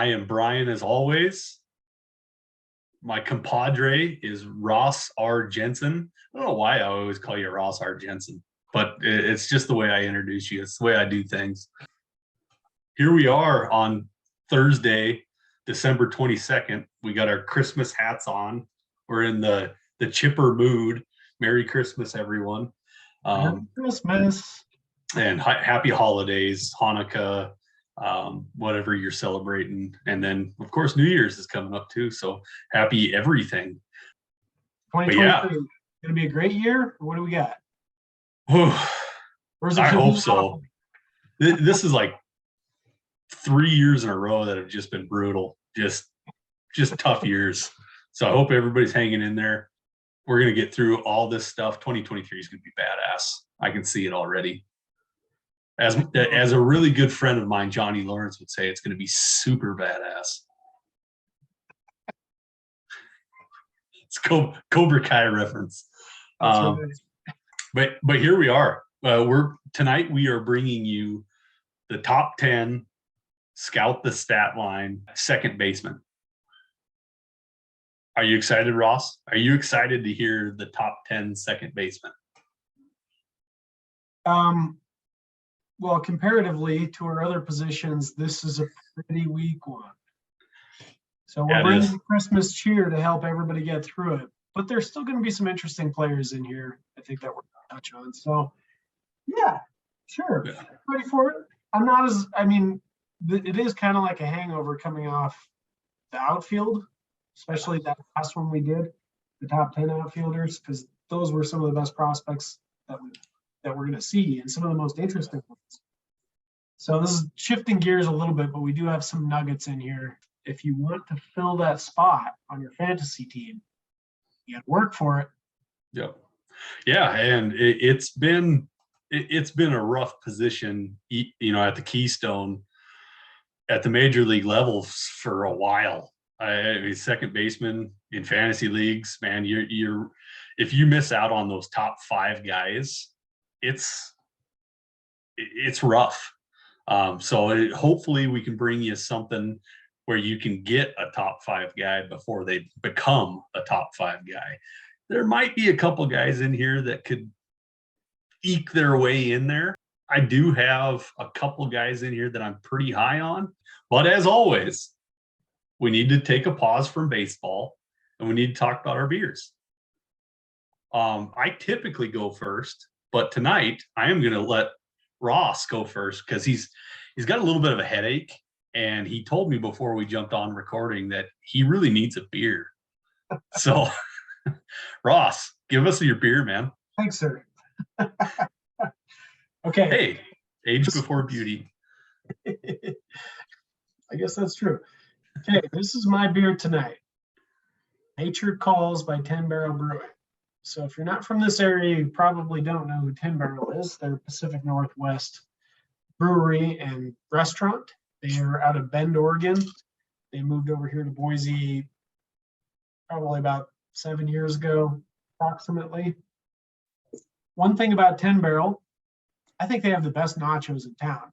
am Brian as always. My compadre is Ross R. Jensen. I don't know why I always call you Ross R. Jensen, but it's just the way I introduce you. It's the way I do things. Here we are on Thursday, December 22nd. We got our Christmas hats on. We're in the chipper mood. Merry Christmas, everyone. Merry Christmas. And happy holidays, Hanukkah, whatever you're celebrating. And then, of course, New Year's is coming up too. So happy everything. 2023 yeah. Going to be a great year. What do we got? I hope so. This is like 3 years in a row that have just been brutal. Just tough years. So I hope everybody's hanging in there. We're going to get through all this stuff. 2023 is going to be badass. I can see it already. As a really good friend of mine, Johnny Lawrence, would say, it's going to be super badass. It's Cobra Kai reference. But here we are. Tonight we are bringing you the top 10 Scout the Statline second baseman. Are you excited, Ross? Are you excited to hear the top 10 second baseman? Well, comparatively to our other positions, this is a pretty weak one. So we're bringing Christmas cheer to help everybody get through it. But there's still going to be some interesting players in here, I think, that we're going to touch on. So, yeah, sure. Yeah. Ready for it? It is kind of like a hangover coming off the outfield, especially that last one we did, the top 10 outfielders, because those were some of the best prospects that we're going to see and some of the most interesting ones. So this is shifting gears a little bit, but we do have some nuggets in here. If you want to fill that spot on your fantasy team, you got to work for it. Yep. Yeah, and it's been a rough position, at the Keystone, at the major league level for a while. Second baseman in fantasy leagues, man, you're if you miss out on those top 5 guys, it's rough. So hopefully we can bring you something where you can get a top 5 guy before they become a top 5 guy. There might be a couple guys in here that could eke their way in there. I do have a couple guys in here that I'm pretty high on, but as always, we need to take a pause from baseball and we need to talk about our beers. I typically go first, but tonight I am going to let Ross go first because he's got a little bit of a headache, and he told me before we jumped on recording that he really needs a beer. So, Ross, give us your beer, man. Thanks, sir. Okay. Hey, age before beauty. I guess that's true. Okay, this is my beer tonight. Nature Calls by 10 Barrel Brewing. So if you're not from this area, you probably don't know who 10 Barrel is. They're a Pacific Northwest brewery and restaurant. They are out of Bend, Oregon. They moved over here to Boise probably about 7 years ago, approximately. One thing about 10 Barrel, I think they have the best nachos in town.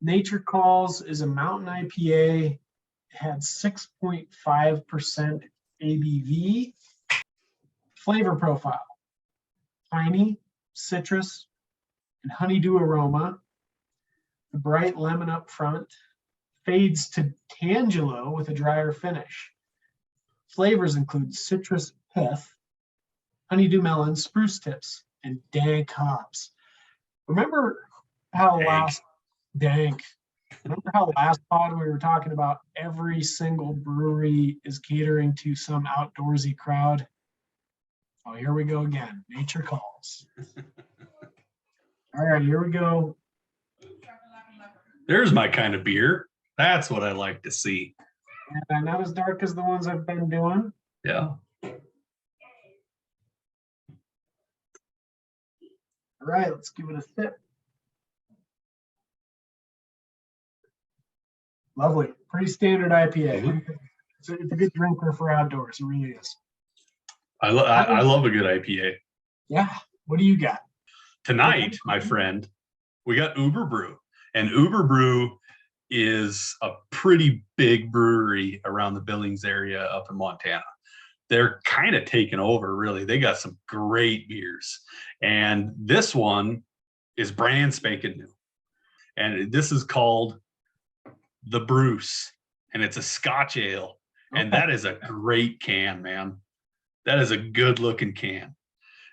Nature Calls is a mountain IPA. It had 6.5% ABV. Flavor profile: piney, citrus, and honeydew aroma. The bright lemon up front fades to tangelo with a drier finish. Flavors include citrus pith, honeydew melon, spruce tips, and dank hops. Remember how last pod we were talking about every single brewery is catering to some outdoorsy crowd? Oh, here we go again. Nature Calls. All right, here we go. There's my kind of beer. That's what I like to see. And not as dark as the ones I've been doing. Yeah. All right, let's give it a sip. Lovely. Pretty standard IPA. Mm-hmm. It's a good drinker for outdoors. It really is. I love a good IPA. Yeah. What do you got? Tonight, my friend, we got Uber Brew. And Uber Brew is a pretty big brewery around the Billings area up in Montana. They're kind of taken over, really. They got some great beers. And this one is brand spanking new. And this is called the Bruce, and it's a Scotch ale. And that is a great can, man. That is a good looking can.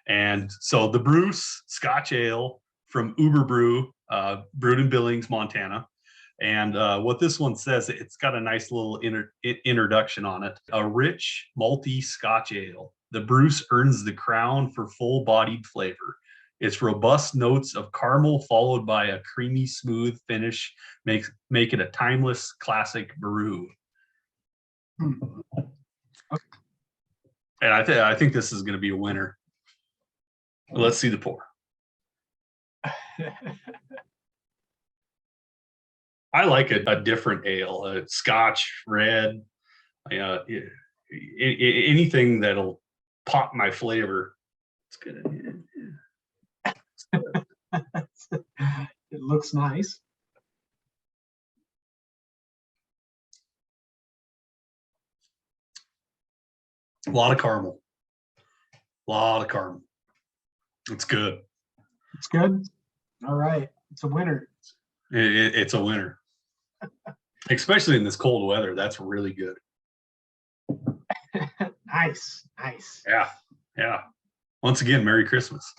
And so the Bruce Scotch ale from Uber Brew, brewed in Billings, Montana. And what this one says, it's got a nice little introduction on it. A rich, malty Scotch ale. The Bruce earns the crown for full-bodied flavor. Its robust notes of caramel followed by a creamy, smooth finish make it a timeless classic brew. And I think this is going to be a winner. Let's see the pour. I like a different ale, a Scotch, red, anything that'll pop my flavor. It's good. It looks nice. A lot of caramel. It's good. It's good. All right. It's a winner. It's a winner. Especially in this cold weather. That's really good. Nice. Yeah. Once again, Merry Christmas.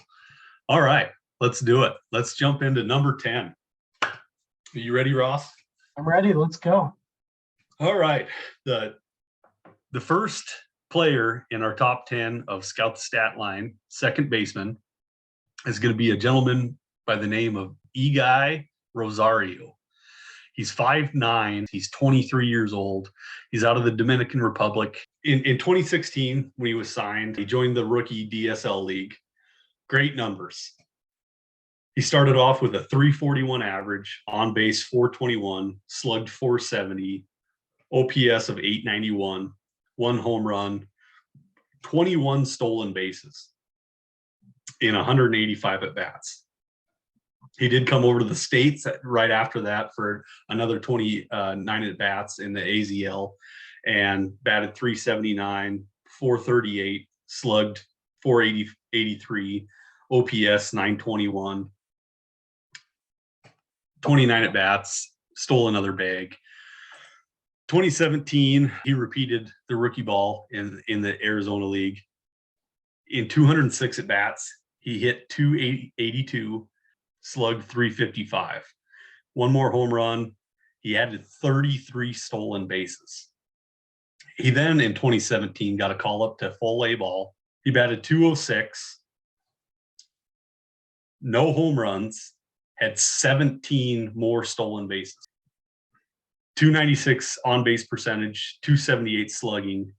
All right, let's do it. Let's jump into number 10. Are you ready, Ross? I'm ready. Let's go. All right. The first player in our top 10 of Scout the Statline, second baseman, is going to be a gentleman by the name of Guy Rosario. He's 5'9". He's 23 years old. He's out of the Dominican Republic. In 2016, when he was signed, he joined the rookie DSL league. Great numbers. He started off with a 341 average, on base 421, slugged 470, OPS of 891, 1 home run, 21 stolen bases in 185 at bats. He did come over to the States right after that for another 29 at bats in the AZL and batted 379, 438, slugged 483, OPS 921, 29 at bats, stole another bag. 2017, he repeated the rookie ball in the Arizona League. In 206 at bats, he hit 282, slugged 355. 1 more home run. He added 33 stolen bases. He then, in 2017, got a call up to full A ball. He batted 206, no home runs, had 17 more stolen bases. 296 on base percentage, 278 slugging.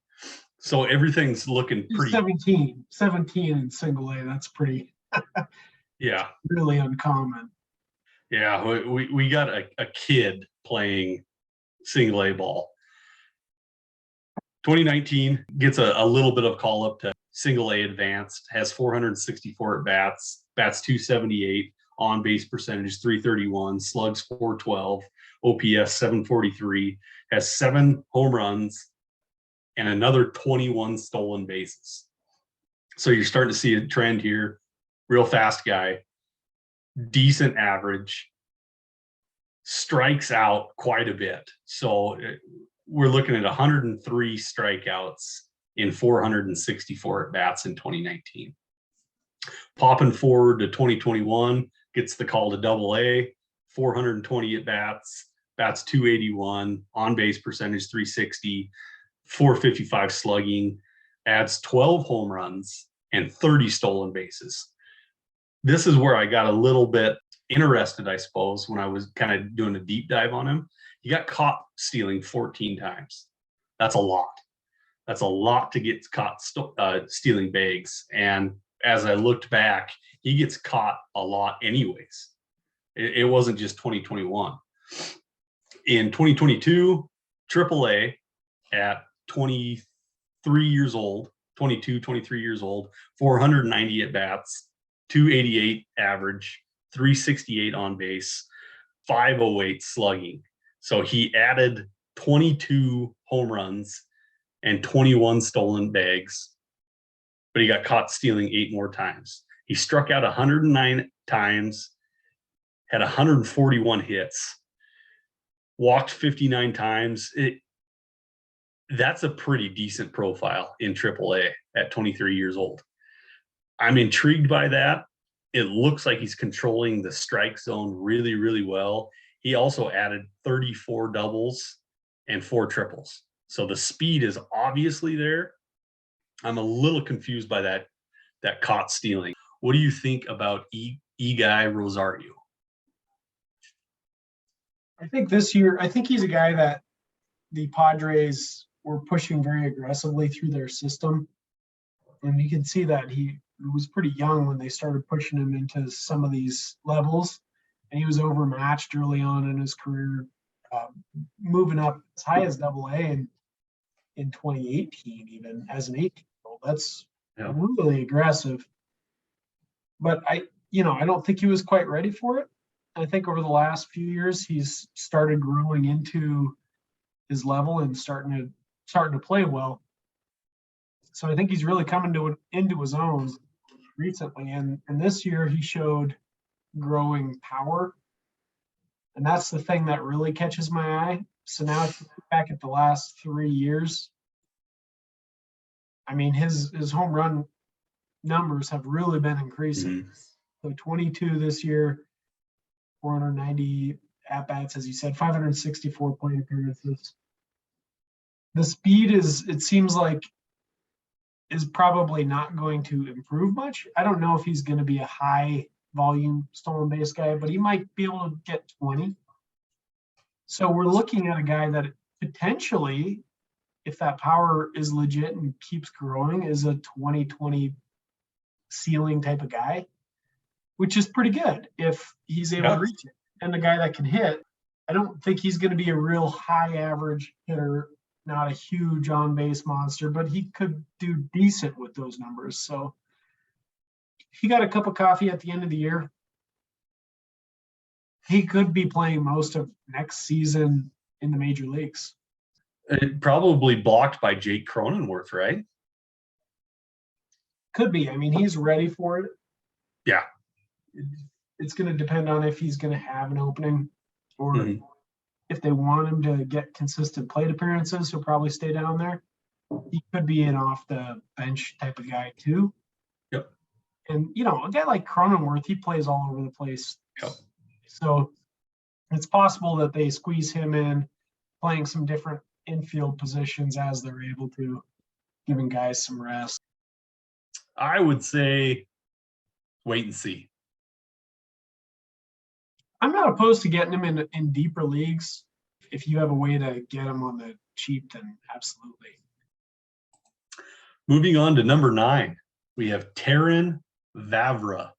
So everything's looking pretty. 17 in single A. That's pretty. Yeah. Really uncommon. Yeah, we got a kid playing single A ball. 2019 gets a little bit of call up to single A advanced, has 464 at bats, bats 278, on base percentage 331, slugs 412, OPS 743, has 7 home runs and another 21 stolen bases. So you're starting to see a trend here. Real fast guy, decent average, strikes out quite a bit. So we're looking at 103 strikeouts in 464 at bats in 2019. Popping forward to 2021, gets the call to Double A, 420 at bats, bats 281, on base percentage 360, 455 slugging, adds 12 home runs and 30 stolen bases. This is where I got a little bit interested, I suppose, when I was kind of doing a deep dive on him. He got caught stealing 14 times. That's a lot. That's a lot to get caught stealing bags. And as I looked back, he gets caught a lot anyways. It wasn't just 2021. In 2022, AAA at 23 years old, 23 years old, 490 at bats, 288 average, 368 on base, 508 slugging. So he added 22 home runs and 21 stolen bags, but he got caught stealing 8 more times. He struck out 109 times, had 141 hits, walked 59 times. That's a pretty decent profile in AAA at 23 years old. I'm intrigued by that. It looks like he's controlling the strike zone really, really well. He also added 34 doubles and 4 triples. So the speed is obviously there. I'm a little confused by that caught stealing. What do you think about Guy Rosario? I think this year, I think he's a guy that the Padres were pushing very aggressively through their system. And you can see that he was pretty young when they started pushing him into some of these levels. And he was overmatched early on in his career, moving up as high as AA in 2018, even as an 18-year-old. That's really aggressive. But I don't think he was quite ready for it. I think over the last few years, he's started growing into his level and starting to play well. So I think he's really coming into his own recently. And this year he showed growing power. And that's the thing that really catches my eye. So now if you look back at the last 3 years, I mean, his home run numbers have really been increasing. So 22 this year, 490 at-bats, as you said, 564 plate appearances. The speed it seems like, is probably not going to improve much. I don't know if he's going to be a high volume stolen base guy, but he might be able to get 20. So we're looking at a guy that potentially, if that power is legit and keeps growing, is a 2020 ceiling type of guy, which is pretty good if he's able to reach it. And a guy that can hit, I don't think he's going to be a real high average hitter, not a huge on-base monster, but he could do decent with those numbers. So he got a cup of coffee at the end of the year. He could be playing most of next season in the major leagues. Probably blocked by Jake Cronenworth, right? Could be. I mean, he's ready for it. Yeah. It's going to depend on if he's going to have an opening or if they want him to get consistent plate appearances, he'll probably stay down there. He could be an off the bench type of guy too. Yep. And, a guy like Cronenworth, he plays all over the place. Yep. So it's possible that they squeeze him in playing some different infield positions as they're able to, giving guys some rest. I would say wait and see. I'm not opposed to getting him in deeper leagues. If you have a way to get him on the cheap, then absolutely. Moving on to number 9, we have Terrin Vavra,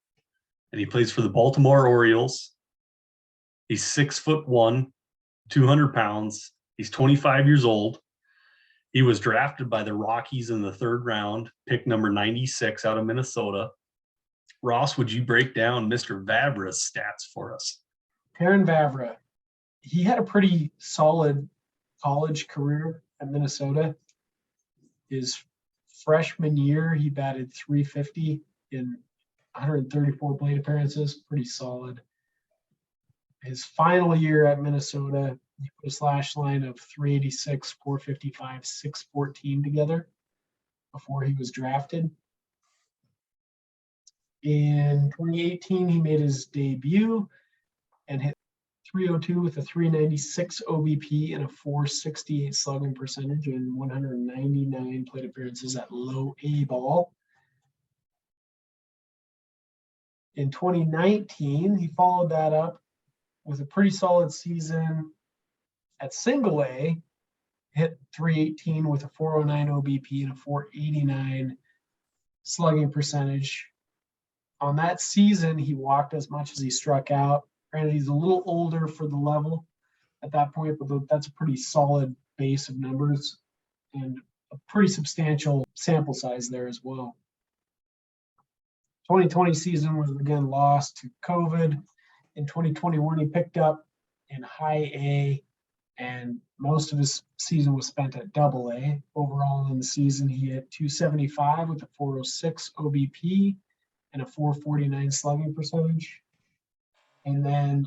and he plays for the Baltimore Orioles. He's 6'1", 200 pounds. He's 25 years old. He was drafted by the Rockies in the 3rd round, pick number 96 out of Minnesota. Ross, would you break down Mr. Vavra's stats for us? Terrin Vavra, he had a pretty solid college career at Minnesota. His freshman year, he batted .350 in 134 plate appearances, pretty solid. His final year at Minnesota, he put a slash line of .386, .455, .614 together before he was drafted. In 2018, he made his debut and hit .302 with a .396 OBP and a .468 slugging percentage and 199 plate appearances at low A ball. In 2019, he followed that up with a pretty solid season at single A, hit .318 with a .409 OBP and a .489 slugging percentage. On that season, he walked as much as he struck out. Granted, he's a little older for the level at that point, but that's a pretty solid base of numbers and a pretty substantial sample size there as well. 2020 season was again lost to COVID. In 2021, he picked up in high A and most of his season was spent at AA. Overall in the season, he hit 275 with a 406 OBP and a 449 slugging percentage. And then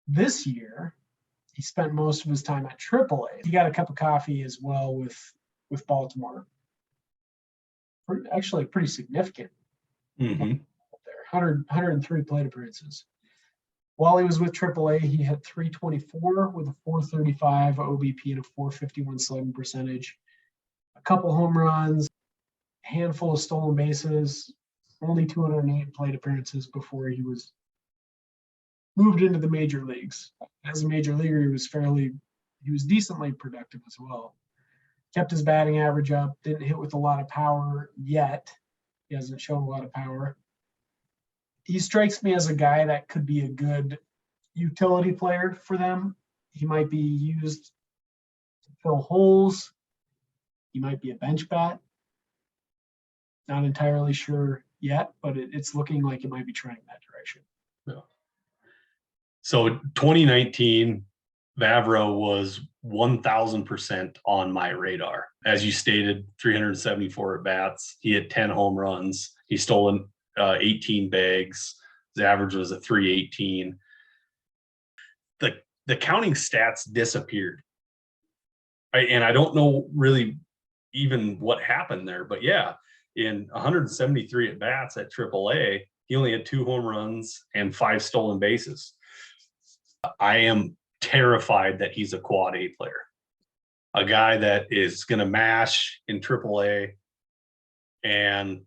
this year, he spent most of his time at AAA. He got a cup of coffee as well with Baltimore. Actually, pretty significant. Mm-hmm. There, 103 plate appearances. While he was with AAA, he hit 324 with a 435 OBP and a 451 slugging percentage. A couple home runs, a handful of stolen bases, only 208 plate appearances before he was moved into the major leagues. As a major leaguer, he was decently productive as well. Kept his batting average up, didn't hit with a lot of power yet. He hasn't shown a lot of power. He strikes me as a guy that could be a good utility player for them. He might be used to fill holes. He might be a bench bat. Not entirely sure yet, but it's looking like it might be trending that direction. Yeah. So 2019, Vavra was 1,000% on my radar. As you stated, 374 at bats. He had 10 home runs. He stole 18 bags. His average was a 318. The counting stats disappeared. And I don't know really even what happened there, but yeah, in 173 at bats at AAA, he only had 2 home runs and 5 stolen bases. I am terrified that he's a quad A player, a guy that is going to mash in AAA and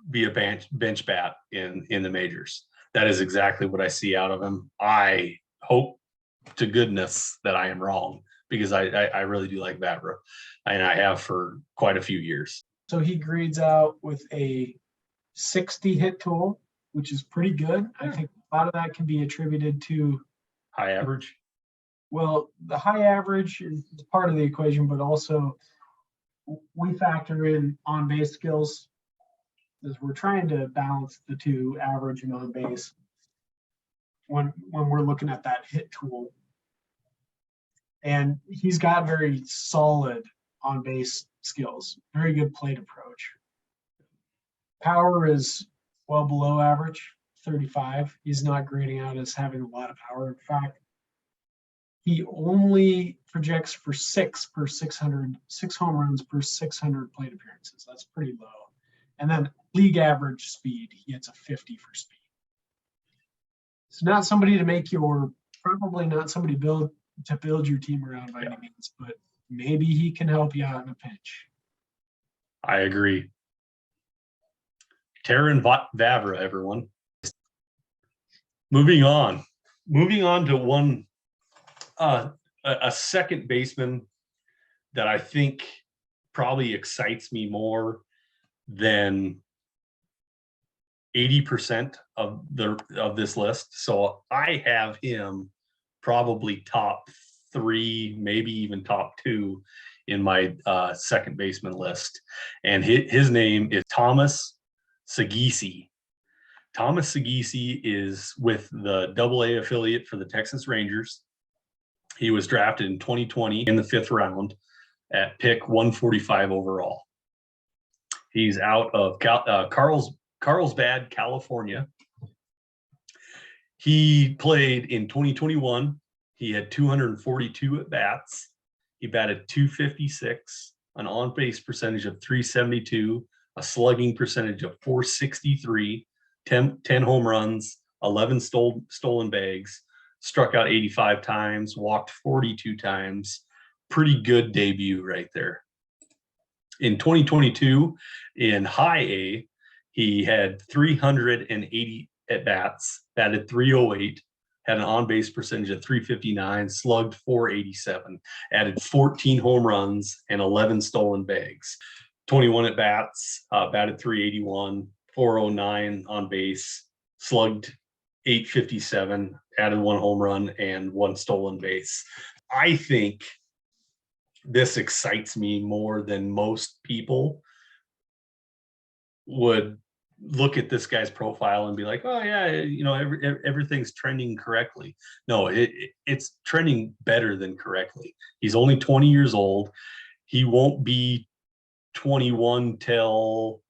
be a bench bat in the majors. That is exactly what I see out of him. I hope to goodness that I am wrong, because I really do like Vavra, and I have for quite a few years. So he grades out with a 60 hit total, which is pretty good. I think a lot of that can be attributed to high average. Well, the high average is part of the equation, but also we factor in on base skills, as we're trying to balance the two, average and on base, when we're looking at that hit tool. And he's got very solid on base skills, very good plate approach. Power is well below average, 35. He's not grading out as having a lot of power. In fact, he only projects for 6 home runs per 600 plate appearances. That's pretty low. And then league average speed, he hits a 50 for speed. It's not somebody to make probably not somebody to build your team around by any means, but maybe he can help you out in a pinch. I agree. Terran Vavra, everyone. Moving on to one, a second baseman that I think probably excites me more than 80% of this list. So I have him probably top 3, maybe even top 2 in my second baseman list. And his name is Thomas Sagisi. Thomas Sagisi is with the AA affiliate for the Texas Rangers. He was drafted in 2020 in the 5th round at pick 145 overall. He's out of Carlsbad, California. He played in 2021. He had 242 at bats. He batted 256, an on-base percentage of 372, a slugging percentage of 463, 10 home runs, 11 stolen bags, struck out 85 times, walked 42 times. Pretty good debut right there. In 2022, in high A, he had 380 at bats, batted 308, had an on-base percentage of 359, slugged 487, added 14 home runs and 11 stolen bags. 21 at bats, batted 381, 409 on base, slugged 857, added 1 home run and 1 stolen base. I think this excites me more than most people would look at this guy's profile and be like, oh yeah, everything's trending correctly. No, it's trending better than correctly. He's only 20 years old. He won't be 21 till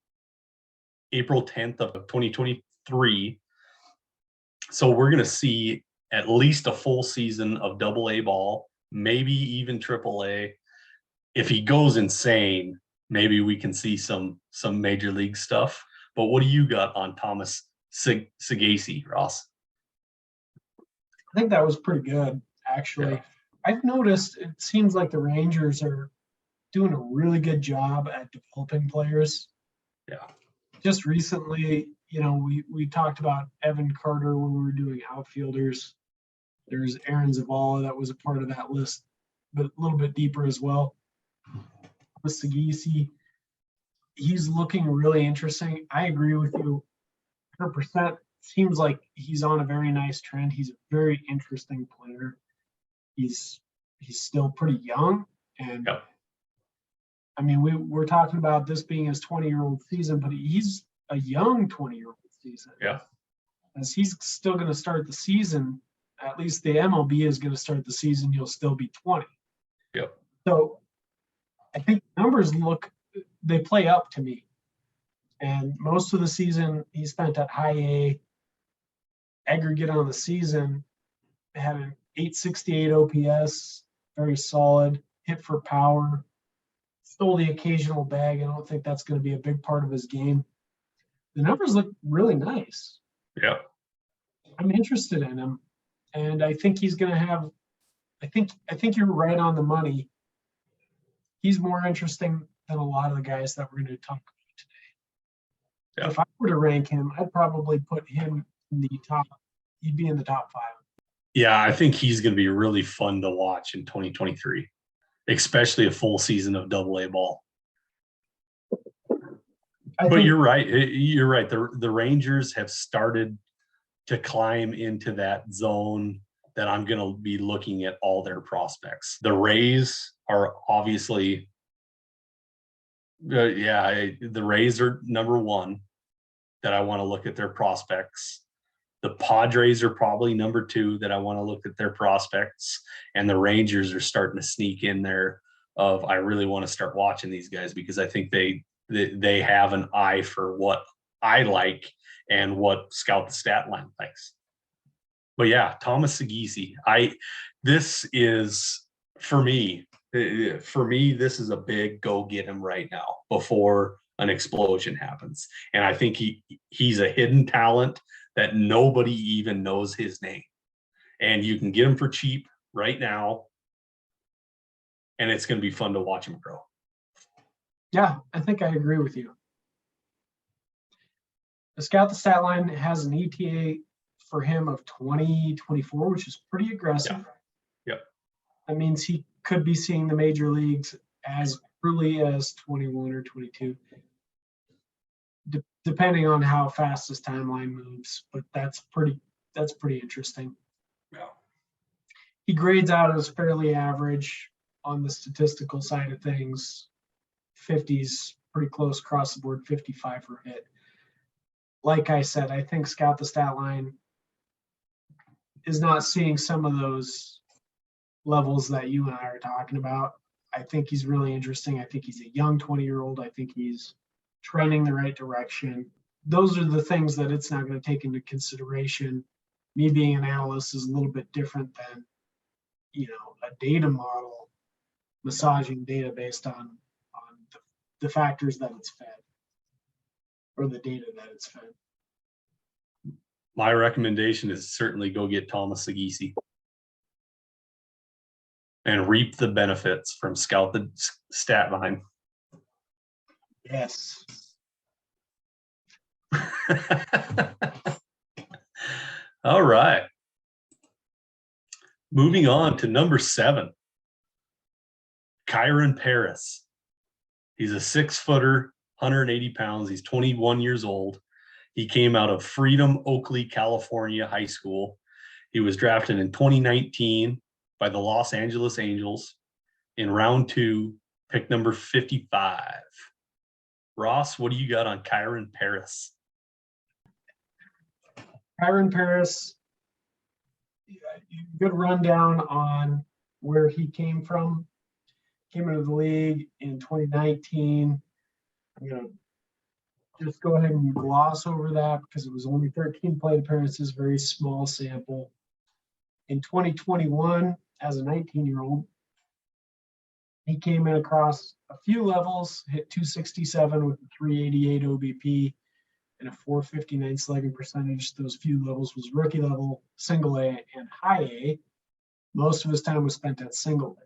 April 10th of 2023. So we're going to see at least a full season of AA ball, maybe even AAA. If he goes insane, maybe we can see some major league stuff. But what do you got on Thomas Sagasi, Ross? I think that was pretty good, actually. Yeah. I've noticed it seems like the Rangers are doing a really good job at developing players. Yeah. Just recently, we talked about Evan Carter when we were doing outfielders. There's Aaron Zavala that was a part of that list, but a little bit deeper as well. With Sagasi, he's looking really interesting. I agree with you 100%. Seems like he's on a very nice trend. He's a very interesting player. He's still pretty young, and Yep. I mean, we're talking about this being his 20-year-old season, but he's a young 20-year-old season. Yeah. As he's still going to start the season, at least the MLB is going to start the season, you'll still be 20. Yep. So I think numbers they play up to me. And most of the season he spent at high A. Aggregate on the season had an 868 OPS, very solid, hit for power, stole the occasional bag. I don't think that's going to be a big part of his game. The numbers look really nice. Yeah. I'm interested in him, and I think he's going to have. I think you're right on the money. He's more interesting than a lot of the guys that we're going to talk about today. Yeah. If I were to rank him, I'd probably put him in the top. He'd be in the top 5. Yeah, I think he's going to be really fun to watch in 2023, especially a full season of AA ball. But you're right. You're right. The Rangers have started to climb into that zone that I'm going to be looking at all their prospects. The Rays are obviously, the Rays are number one that I want to look at their prospects. The Padres are probably number 2 that I want to look at their prospects. And the Rangers are starting to sneak in there of, I really want to start watching these guys because I think they have an eye for what I like and what Scout the Statline likes. But yeah, Thomas Sagasi, this is for me, this is a big go get him right now before an explosion happens. And I think he's a hidden talent that nobody even knows his name. And you can get him for cheap right now. And it's going to be fun to watch him grow. Yeah, I think I agree with you. The Scout the Statline has an ETA for him of 2024, which is pretty aggressive. Yep. That means he could be seeing the major leagues as early as 21 or 22, depending on how fast his timeline moves. But that's pretty interesting. Yeah. He grades out as fairly average on the statistical side of things. 50s, pretty close across the board, 55 for hit. Like I said, I think Scout the Statline is not seeing some of those levels that you and I are talking about. I think he's really interesting. I think he's a young 20-year-old. I think he's trending the right direction. Those are the things that it's not going to take into consideration. Me being an analyst is a little bit different than, a data model massaging data based on the factors that it's fed or the data that it's fed. My recommendation is certainly go get Thomas Sagasi and reap the benefits from Scout the Statline. Yes. All right. Moving on to number 7, Kyron Paris. He's a 6-footer, 180 pounds. He's 21 years old. He came out of Freedom, Oakley, California high school. He was drafted in 2019 by the Los Angeles Angels in round 2, pick number 55. Ross, what do you got on Kyron Paris? Kyron Paris, good rundown on where he came from. Came into the league in 2019. I'm going to just go ahead and gloss over that because it was only 13 plate appearances, very small sample. In 2021, as a 19-year-old, he came in across a few levels, hit 267 with a 388 OBP and a 459 slugging percentage. Those few levels was rookie level, single A, and high A. Most of his time was spent at single A.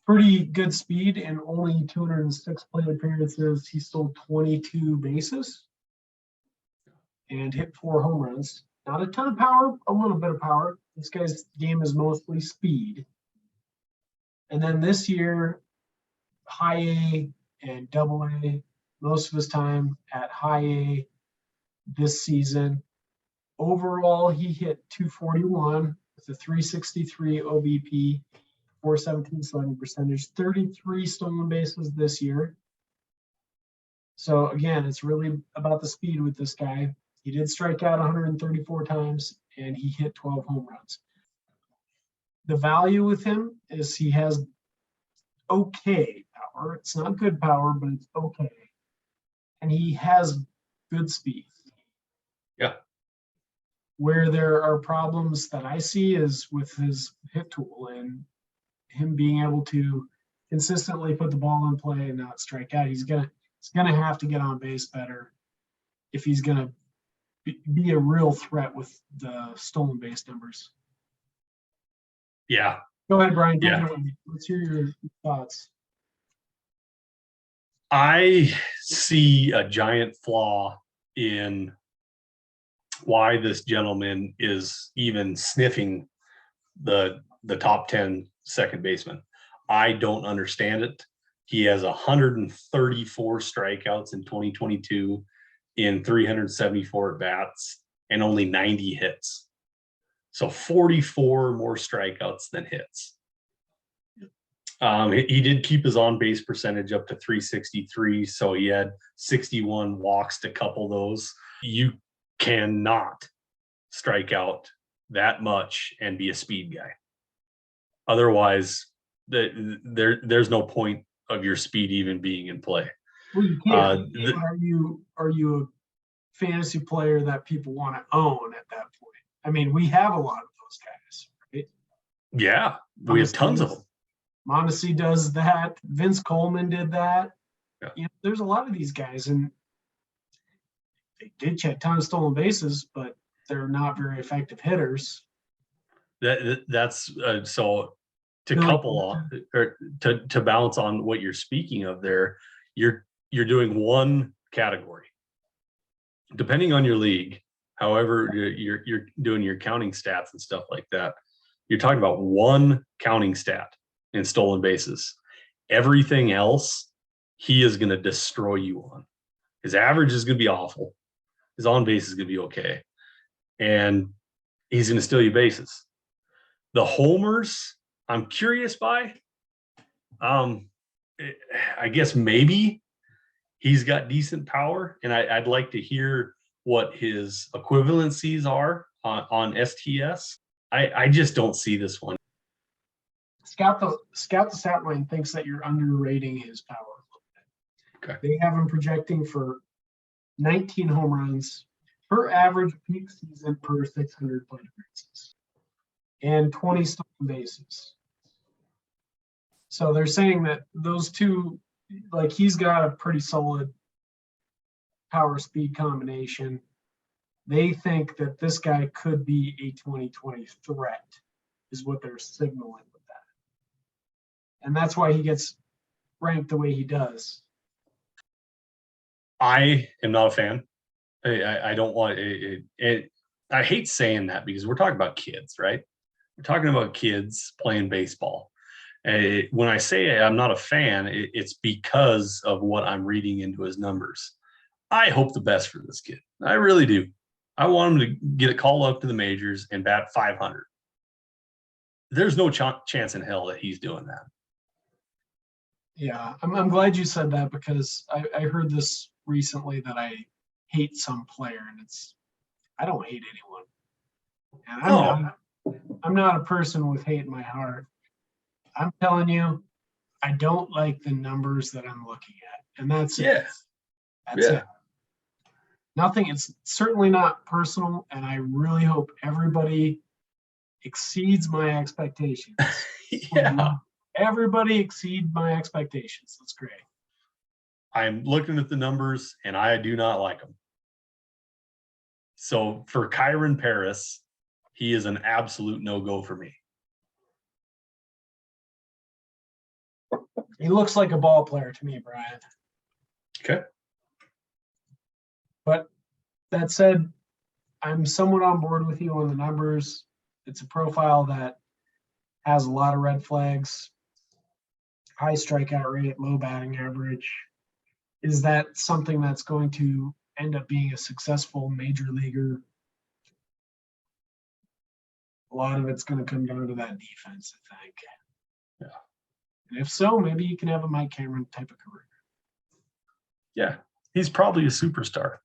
Pretty good speed in only 206 plate appearances. He stole 22 bases and hit 4 home runs. Not a ton of power, a little bit of power. This guy's game is mostly speed. And then this year, high A and double A, most of his time at high A this season. Overall, he hit 241 with a 363 OBP, 417 slugging percentage, 33 stolen bases this year. So again, it's really about the speed with this guy. He did strike out 134 times and he hit 12 home runs. The value with him is he has okay power. It's not good power, but it's okay. And he has good speed. Yeah. Where there are problems that I see is with his hit tool and him being able to consistently put the ball in play and not strike out. He's gonna have to get on base better if he's gonna be a real threat with the stolen base numbers. Yeah. Go ahead, Brian. Yeah. Let's hear your thoughts. I see a giant flaw in why this gentleman is even sniffing the top 10 second baseman. I don't understand it. He has 134 strikeouts in 2022 in 374 at bats and only 90 hits. So 44 more strikeouts than hits. He did keep his on-base percentage up to 363, so he had 61 walks to couple those. You cannot strike out that much and be a speed guy. Otherwise, there's no point of your speed even being in play. Well, you can't. Are you a fantasy player that people want to own at that point? I mean, we have a lot of those guys, right? Yeah, we have tons of them. Mondesi does that. Vince Coleman did that. Yeah. You know, there's a lot of these guys, and they did check a ton of stolen bases, but they're not very effective hitters. That's so to couple on or to bounce on what you're speaking of there. You're doing one category. Depending on your league, however you're doing your counting stats and stuff like that, you're talking about one counting stat in stolen bases. Everything else, he is going to destroy you on. His average is going to be awful. His on base is going to be okay. And he's going to steal you bases. The homers, I'm curious by. I guess maybe he's got decent power, and I'd like to hear what his equivalencies are on STS. I just don't see this one. Scout the Statline thinks that you're underrating his power a little bit. Okay. They have him projecting for 19 home runs per average peak season per 600 plate appearances and 20 stolen bases. So they're saying that those two, like, he's got a pretty solid power speed combination. They think that this guy could be a 2020 threat, is what they're signaling with that. And that's why he gets ranked the way he does. I am not a fan. I don't want it. I hate saying that because we're talking about kids, right? We're talking about kids playing baseball. When I say I'm not a fan, it's because of what I'm reading into his numbers. I hope the best for this kid. I really do. I want him to get a call up to the majors and bat 500. There's no chance in hell that he's doing that. Yeah, I'm glad you said that because I heard this recently that I hate some player, and I don't hate anyone. And I'm not a person with hate in my heart. I'm telling you, I don't like the numbers that I'm looking at. And that's it. That's it. Nothing, it's certainly not personal, and I really hope everybody exceeds my expectations. Everybody exceed my expectations. That's great. I'm looking at the numbers and I do not like them. So for Kyron Paris, he is an absolute no-go for me. He looks like a ball player to me, Brian. Okay. But that said, I'm somewhat on board with you on the numbers. It's a profile that has a lot of red flags, high strikeout rate, low batting average. Is that something that's going to end up being a successful major leaguer? A lot of it's going to come down to that defense, I think. Yeah. And if so, maybe you can have a Mike Cameron type of career. Yeah, he's probably a superstar.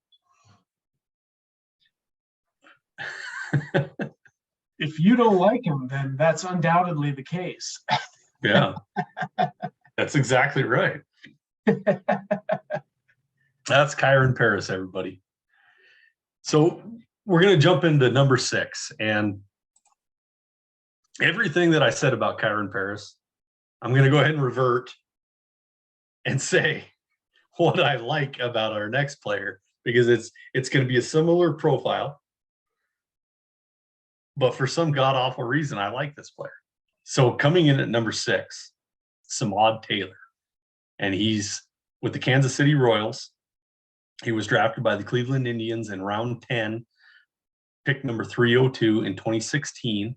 If you don't like him, then that's undoubtedly the case. Yeah, that's exactly right. That's Kyron Paris, everybody. So we're going to jump into number 6. And everything that I said about Kyron Paris, I'm going to go ahead and revert and say what I like about our next player, because it's going to be a similar profile. But for some god-awful reason, I like this player. So coming in at number 6, Samad Taylor. And he's with the Kansas City Royals. He was drafted by the Cleveland Indians in round 10, pick number 302 in 2016.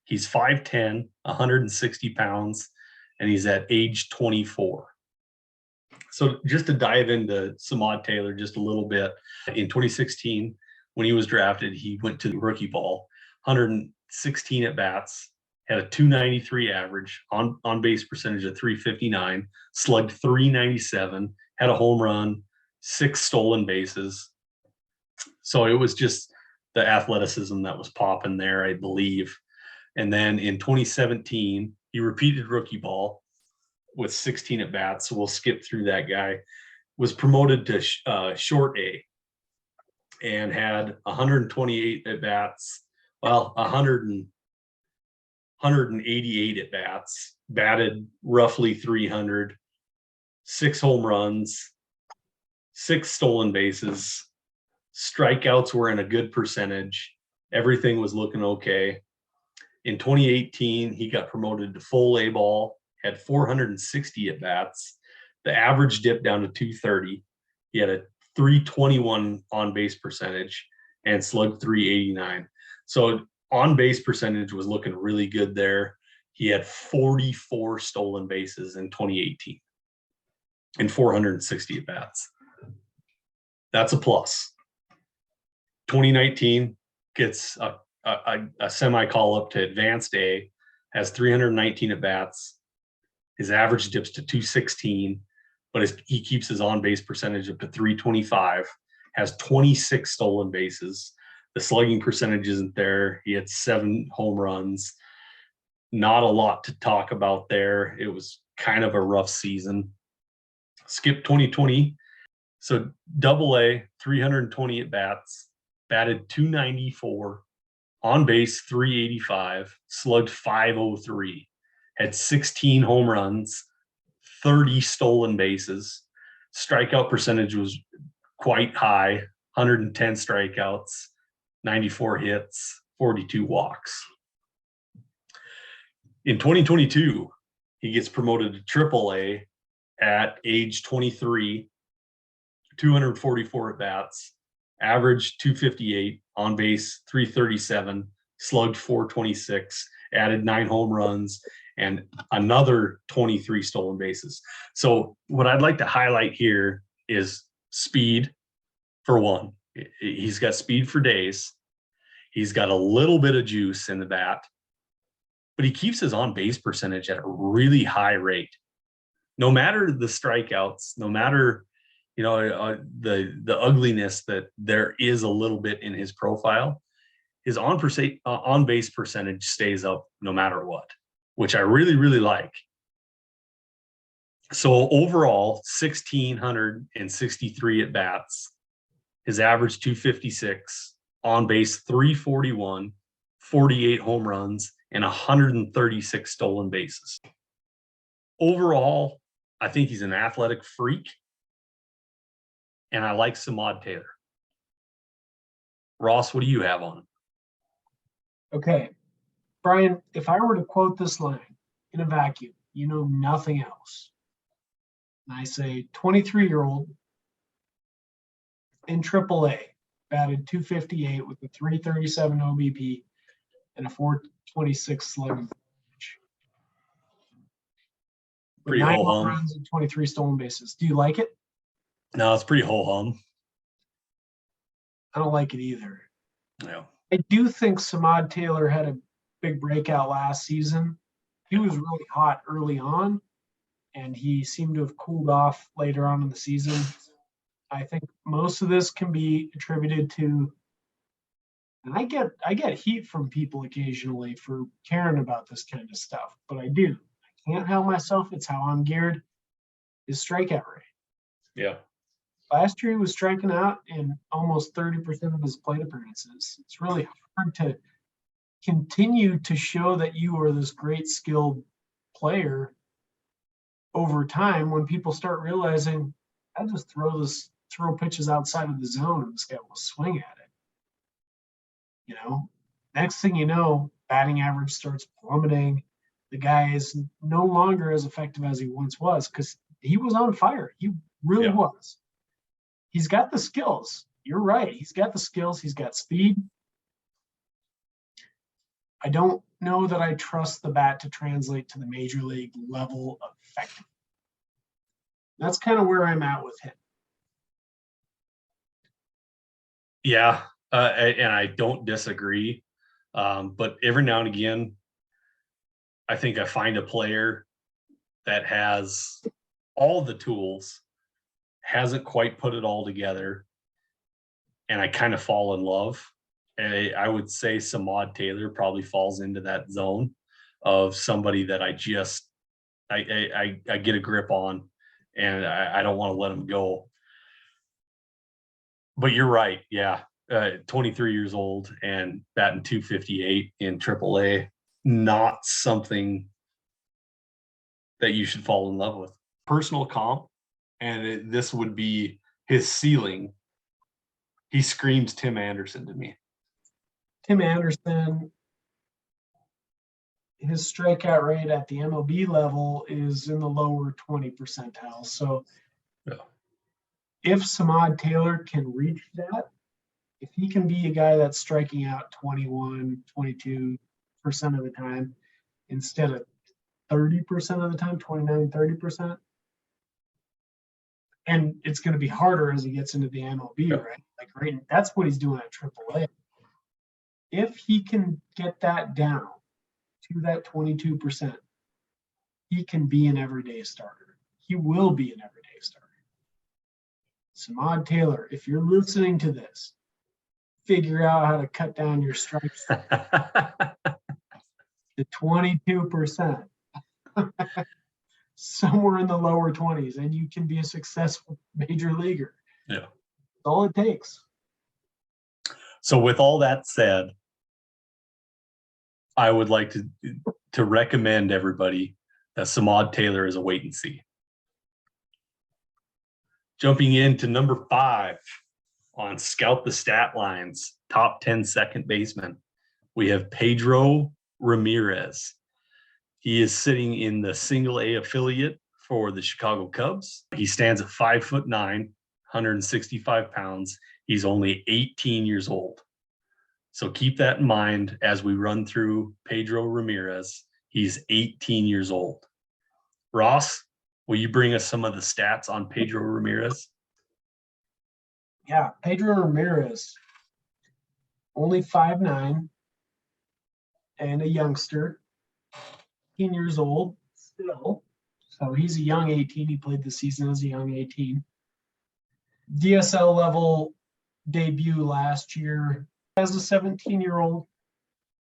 He's 5'10", 160 pounds, and he's at age 24. So just to dive into Samad Taylor just a little bit, in 2016, when he was drafted, he went to the rookie ball, 116 at-bats, had a 293 average, on base percentage of 359, slugged 397, had a home run, 6 stolen bases. So it was just the athleticism that was popping there, I believe. And then in 2017, he repeated rookie ball with 16 at bats. So we'll skip through that guy. Was promoted to short A and had 128 at bats. Well, 188 at bats, batted roughly 300, 6 home runs, 6 stolen bases. Strikeouts were in a good percentage. Everything was looking okay. In 2018, he got promoted to full A ball, had 460 at bats. The average dipped down to 230. He had a 321 on base percentage and slugged 389. So on base percentage was looking really good there. He had 44 stolen bases in 2018 and 460 at bats. That's a plus. 2019 gets a semi call up to advanced A, has 319 at bats. His average dips to 216, but he keeps his on base percentage up to 325, has 26 stolen bases. The slugging percentage isn't there. He had 7 home runs. Not a lot to talk about there. It was kind of a rough season. Skip 2020. So double A, 320 at bats, batted 294, on base 385, slugged 503, had 16 home runs, 30 stolen bases. Strikeout percentage was quite high, 110 strikeouts, 94 hits, 42 walks. In 2022, he gets promoted to triple A at age 23, 244 at bats, average 258, on base 337, slugged 426, added 9 home runs, and another 23 stolen bases. So what I'd like to highlight here is speed, for one. He's got speed for days. He's got a little bit of juice in the bat, but he keeps his on-base percentage at a really high rate. No matter the strikeouts, no matter the ugliness that there is a little bit in his profile, his on base percentage stays up no matter what, which I really, really like. So overall, 1,663 at bats, his average 256, on base 341, 48 home runs, and 136 stolen bases. Overall, I think he's an athletic freak, and I like Samad Taylor. Ross, what do you have on him? Okay, Brian, if I were to quote this line in a vacuum, you know nothing else. And I say 23-year-old in AAA, batted 258 with a 337 OBP and a 426 slugging. Pretty 9 ho home hum. runs and 23 stolen bases. Do you like it? No, it's pretty ho hum. I don't like it either. Yeah. I do think Samad Taylor had a big breakout last season. He was really hot early on, and he seemed to have cooled off later on in the season. I think most of this can be attributed to, and I get heat from people occasionally for caring about this kind of stuff, but I do. I can't help myself. It's how I'm geared. His strikeout rate. Yeah. Last year he was striking out in almost 30% of his plate appearances. It's really hard to continue to show that you are this great skilled player over time when people start realizing I just throw pitches outside of the zone and this guy will swing at it. Next thing you know, batting average starts plummeting. The guy is no longer as effective as he once was because he was on fire. He really was. He's got the skills. You're right. He's got the skills. He's got speed. I don't know that I trust the bat to translate to the major league level of effectiveness. That's kind of where I'm at with him. Yeah, and I don't disagree. But every now and again, I think I find a player that has all the tools, hasn't quite put it all together, and I kind of fall in love. And I would say Samad Taylor probably falls into that zone of somebody that I get a grip on, and I don't want to let him go. But you're right, yeah. 23 years old and batting 258 in AAA, not something that you should fall in love with. Personal comp, and this would be his ceiling. He screams Tim Anderson to me. Tim Anderson, his strikeout rate at the MLB level is in the lower 20 percentile. So if Samad Taylor can reach that, if he can be a guy that's striking out 21, 22% of the time instead of 30% of the time, 29, 30%, and it's going to be harder as he gets into the MLB, right? Right, that's what he's doing at AAA. If he can get that down to that 22%, he can be an everyday starter. He will be an everyday starter. Samad Taylor, if you're listening to this, figure out how to cut down your strikes to 22%. Somewhere in the lower 20s, and you can be a successful major leaguer. Yeah. That's all it takes. So with all that said, I would like to recommend everybody that Samad Taylor is a wait and see. Jumping into number 5 on Scout the Statline's top 10 second baseman, we have Pedro Ramirez. He is sitting in the single A affiliate for the Chicago Cubs. He stands at 5'9", 165 pounds. He's only 18 years old. So keep that in mind as we run through Pedro Ramirez. He's 18 years old. Ross, will you bring us some of the stats on Pedro Ramirez? Yeah, Pedro Ramirez, only 5'9", and a youngster, 18 years old still. So he's a young 18. He played the season as a young 18. DSL level debut last year. As a 17-year-old,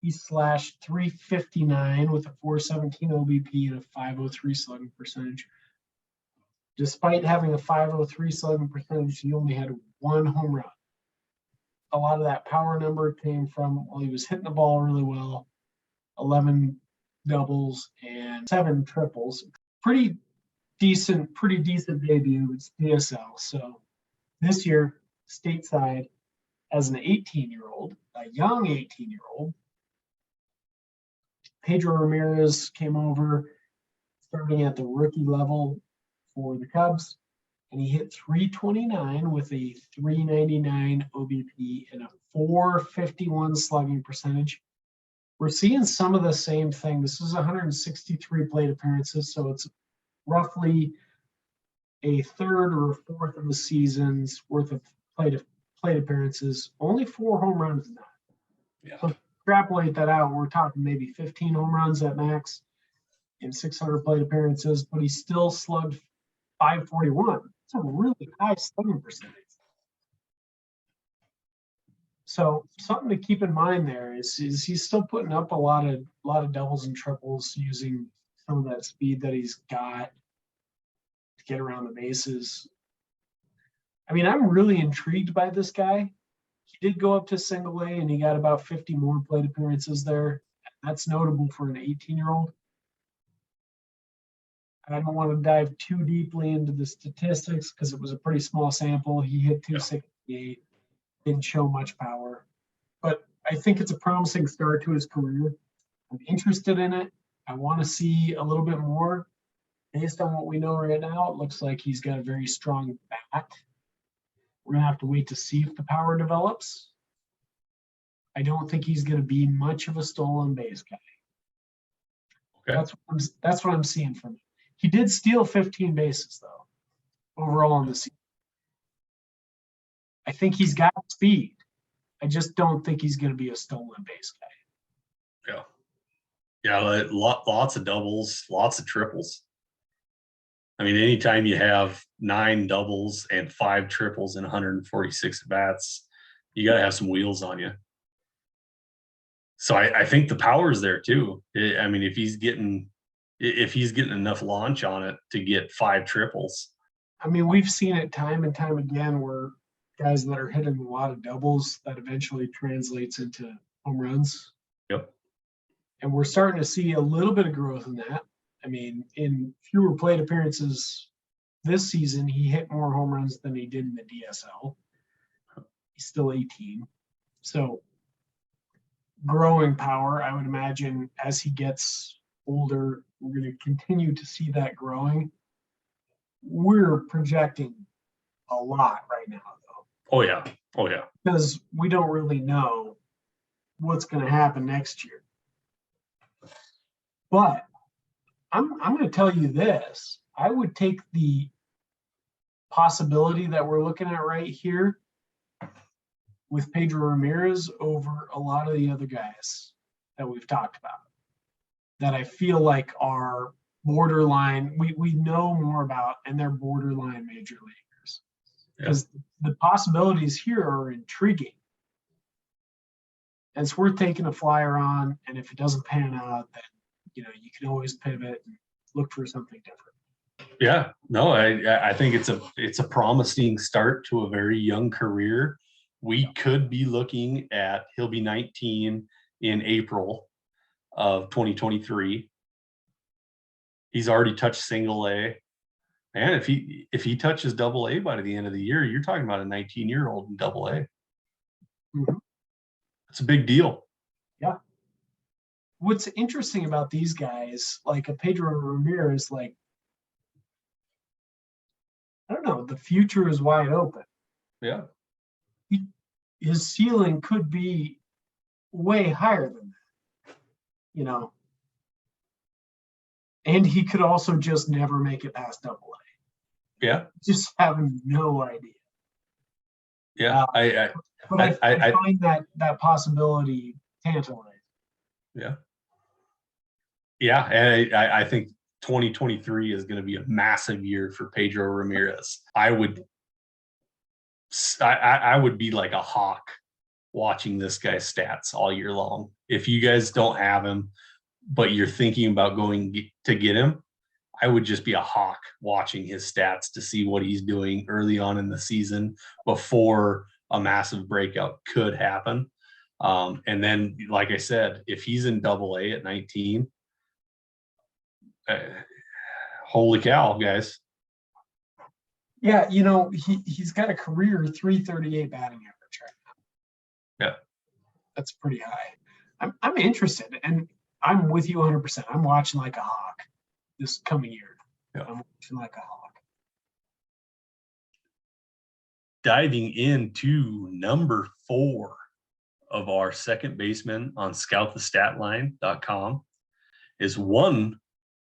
he slashed 359 with a 417 OBP and a 503 slugging percentage. Despite having a 503 slugging percentage, he only had one home run. A lot of that power number came from, well, he was hitting the ball really well, 11 doubles and 7 triples. Pretty decent debut. It's DSL. So this year, stateside, as an 18-year-old, a young 18-year-old, Pedro Ramirez came over starting at the rookie level for the Cubs, and he hit 329 with a 399 OBP and a 451 slugging percentage. We're seeing some of the same thing. This is 163 plate appearances, so it's roughly a third or a fourth of the season's worth of plate appearances. Only 4 home runs now. Yeah. So extrapolate that out, we're talking maybe 15 home runs at max in 600 plate appearances, but he still slugged 541. It's a really high slugging percentage. So something to keep in mind there is he's still putting up a lot of doubles and triples using some of that speed that he's got to get around the bases. I mean, I'm really intrigued by this guy. He did go up to single A and he got about 50 more plate appearances there. That's notable for an 18-year-old. I don't want to dive too deeply into the statistics because it was a pretty small sample. He hit 268, didn't show much power. But I think it's a promising start to his career. I'm interested in it. I want to see a little bit more. Based on what we know right now, it looks like he's got a very strong bat. We're going to have to wait to see if the power develops. I don't think he's going to be much of a stolen base guy. Okay. That's what I'm seeing from him. He did steal 15 bases, though, overall in the season. I think he's got speed. I just don't think he's going to be a stolen base guy. Yeah. Yeah, lots of doubles, lots of triples. I mean, anytime you have 9 doubles and 5 triples in 146 bats, you got to have some wheels on you. So I think the power is there too. I mean, if he's getting enough launch on it to get 5 triples. I mean, we've seen it time and time again where guys that are hitting a lot of doubles, that eventually translates into home runs. Yep. And we're starting to see a little bit of growth in that. I mean, in fewer plate appearances this season, he hit more home runs than he did in the DSL. He's still 18. So growing power, I would imagine as he gets older, we're going to continue to see that growing. We're projecting a lot right now, though. Oh, yeah. Oh, yeah. Because we don't really know what's going to happen next year. But I'm going to tell you this. I would take the possibility that we're looking at right here with Pedro Ramirez over a lot of the other guys that we've talked about that I feel like are borderline, we know more about, and they're borderline major leaguers. Because the possibilities here are intriguing. And it's worth taking a flyer on, and if it doesn't pan out, then you can always pivot and look for something different. Yeah, no, I think it's a promising start to a very young career. We could be looking at he'll be 19 in April of 2023. He's already touched single A. And if he touches double A by the end of the year, you're talking about a 19-year-old in double A. Mm-hmm. It's a big deal. Yeah. What's interesting about these guys, like a Pedro Ramirez, like, I don't know, the future is wide open. Yeah. His ceiling could be way higher than that, and he could also just never make it past double A. Yeah. Just having no idea. Yeah. I find that possibility tantalizing. Yeah. Yeah. And I think 2023 is going to be a massive year for Pedro Ramirez. I would I would be like a hawk watching this guy's stats all year long. If you guys don't have him, but you're thinking about going to get him, I would just be a hawk watching his stats to see what he's doing early on in the season before a massive breakout could happen. And then, like I said, if he's in Double A at 19, holy cow, guys. Yeah, he's got a career 338 batting average right now. Yeah. That's pretty high. I'm interested, and I'm with you 100%. I'm watching like a hawk this coming year. Yeah. I'm watching like a hawk. Diving into number 4 of our second baseman on scoutthestatline.com is one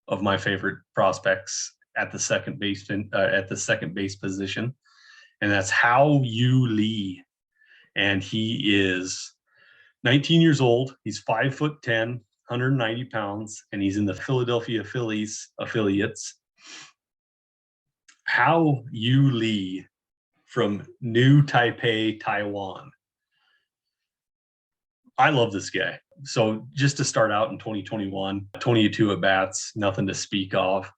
of my favorite prospects at the second base position, and that's Hao Yu Lee. And he is 19 years old. He's 5'10", 190 pounds, and he's in the Philadelphia Phillies affiliates. Hao Yu Lee from New Taipei, Taiwan. I love this guy. So just to start out in 2021, 22 at bats, nothing to speak of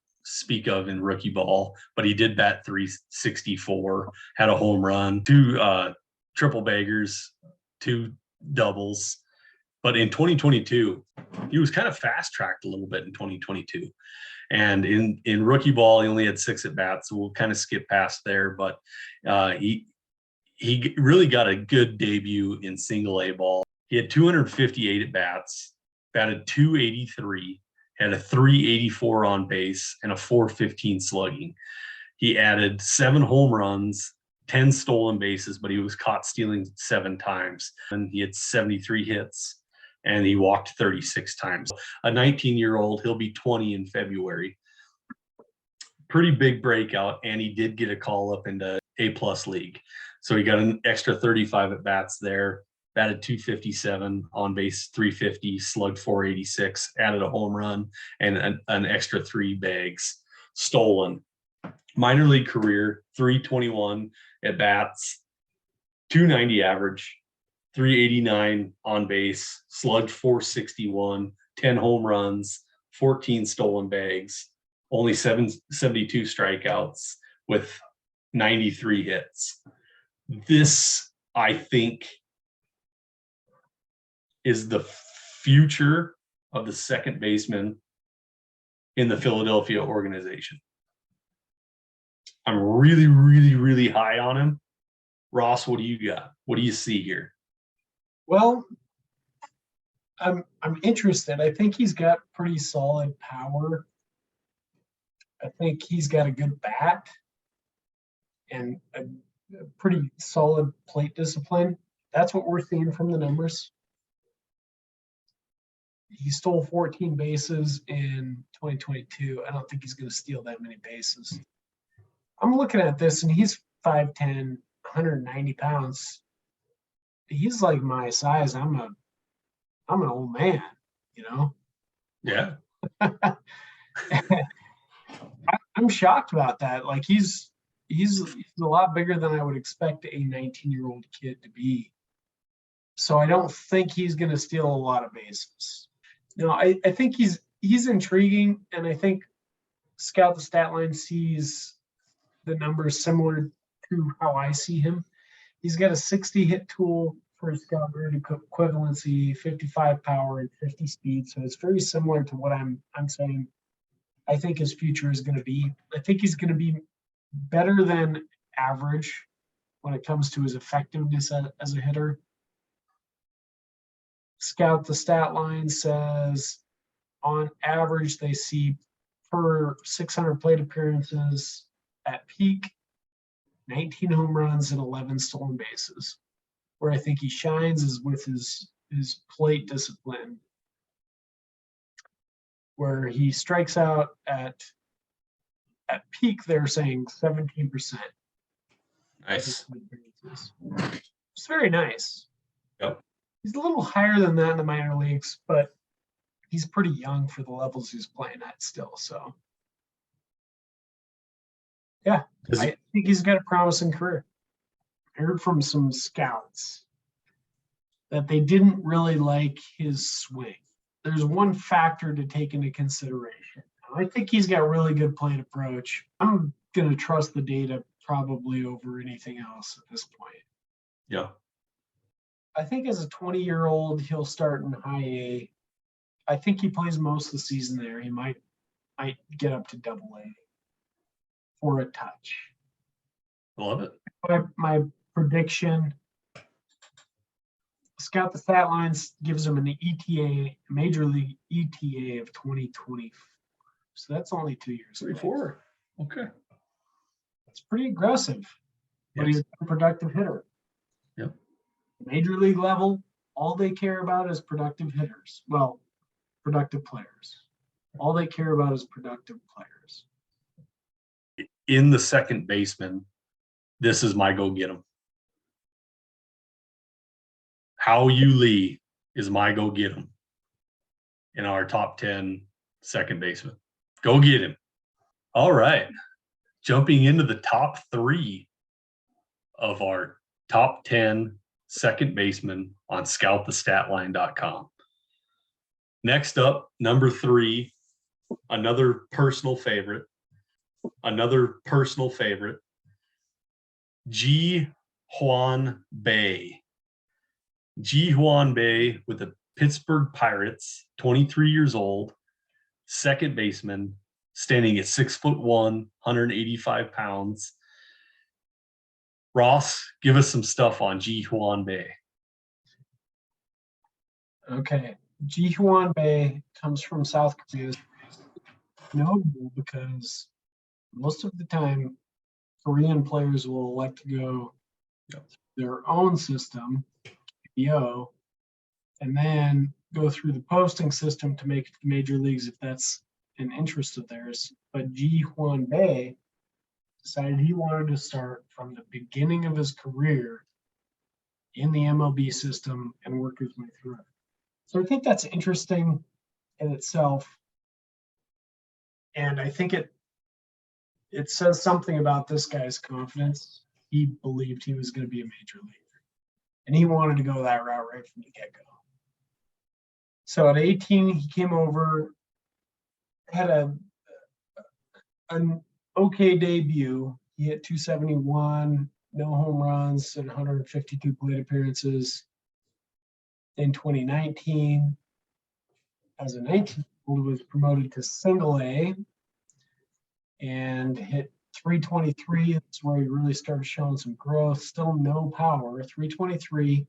in rookie ball, but he did bat 364, had a home run, 2 triple baggers, 2 doubles. But in 2022, he was kind of fast tracked a little bit in 2022. And in rookie ball, he only had 6 at bats. So we'll kind of skip past there, but he really got a good debut in single A ball. He had 258 at bats, batted 283, had a 384 on base, and a 415 slugging. He added 7 home runs, 10 stolen bases, but he was caught stealing 7 times. And he had 73 hits, and he walked 36 times. A 19-year-old, he'll be 20 in February. Pretty big breakout, and he did get a call up into A-plus league. So he got an extra 35 at bats there. Batted 257, on base 350, slugged 486, added a home run, and an extra 3 bags stolen. Minor league career, 321 at bats, 290 average, 389 on base, slugged 461, 10 home runs, 14 stolen bags, only 72 strikeouts with 93 hits. This, I think, is the future of the second baseman in the Philadelphia organization. I'm really, really, really high on him. Ross, what do you got? What do you see here? Well, I'm interested. I think he's got pretty solid power. I think he's got a good bat and a pretty solid plate discipline. That's what we're seeing from the numbers. He stole 14 bases in 2022. I don't think he's going to steal that many bases. I'm looking at this, and he's 5'10", 190 pounds. He's like my size. I'm an old man, Yeah. I'm shocked about that. Like he's a lot bigger than I would expect a 19-year-old kid to be. So I don't think he's going to steal a lot of bases. I think he's intriguing, and I think Scout the Statline sees the numbers similar to how I see him. He's got a 60 hit tool for his Scout grade equivalency, 55 power, and 50 speed. So it's very similar to what I'm saying I think his future is going to be. I think he's going to be better than average when it comes to his effectiveness as a hitter. Scout the Statline says on average they see per 600 plate appearances at peak 19 home runs and 11 stolen bases. Where I think he shines is with his plate discipline, where he strikes out at peak. They're saying 17%. Nice. It's very nice. Yep. He's a little higher than that in the minor leagues, but he's pretty young for the levels he's playing at still. So, yeah, I think he's got a promising career. heard from some scouts that they didn't really like his swing. There's one factor to take into consideration. I think he's got really good plate approach. I'm going to trust the data probably over anything else at this point. Yeah. I think as a 20-year-old, he'll start in high A. I think he plays most of the season there. He might get up to double A for a touch. Love it. My prediction, Scout the Statline gives him an ETA, Major League ETA of 2024. So that's only 2 years. 24. Okay. It's pretty aggressive, but he's a productive hitter. Yep. Major league level, all they care about is productive hitters. Well, productive players. All they care about is productive players. In the second baseman, this is my go get him. How you Lee is my go get him in our top 10 second baseman. Go get him. All right. Jumping into the top 3 of our top 10 second baseman on scoutthestatline.com. Next up, number 3, another personal favorite. Ji Hwan Bae. Ji Hwan Bae with the Pittsburgh Pirates, 23 years old, second baseman, standing at 6'1", 185 pounds. Ross, give us some stuff on Ji Hwan Bae. Okay. Ji Hwan Bae comes from South Korea. Notable because most of the time, Korean players will elect to go their own system, KBO, and then go through the posting system to make it to major leagues if that's an interest of theirs. But Ji Hwan Bae decided he wanted to start from the beginning of his career in the MLB system and work his way through it. So I think that's interesting in itself. And I think it says something about this guy's confidence. He believed he was going to be a major leaguer, and he wanted to go that route right from the get-go. So at 18, he came over, had an okay debut. He hit 271, no home runs, and 152 plate appearances. In 2019, as a 19-year-old, was promoted to single A and hit 323. That's where he really started showing some growth. Still no power. 323,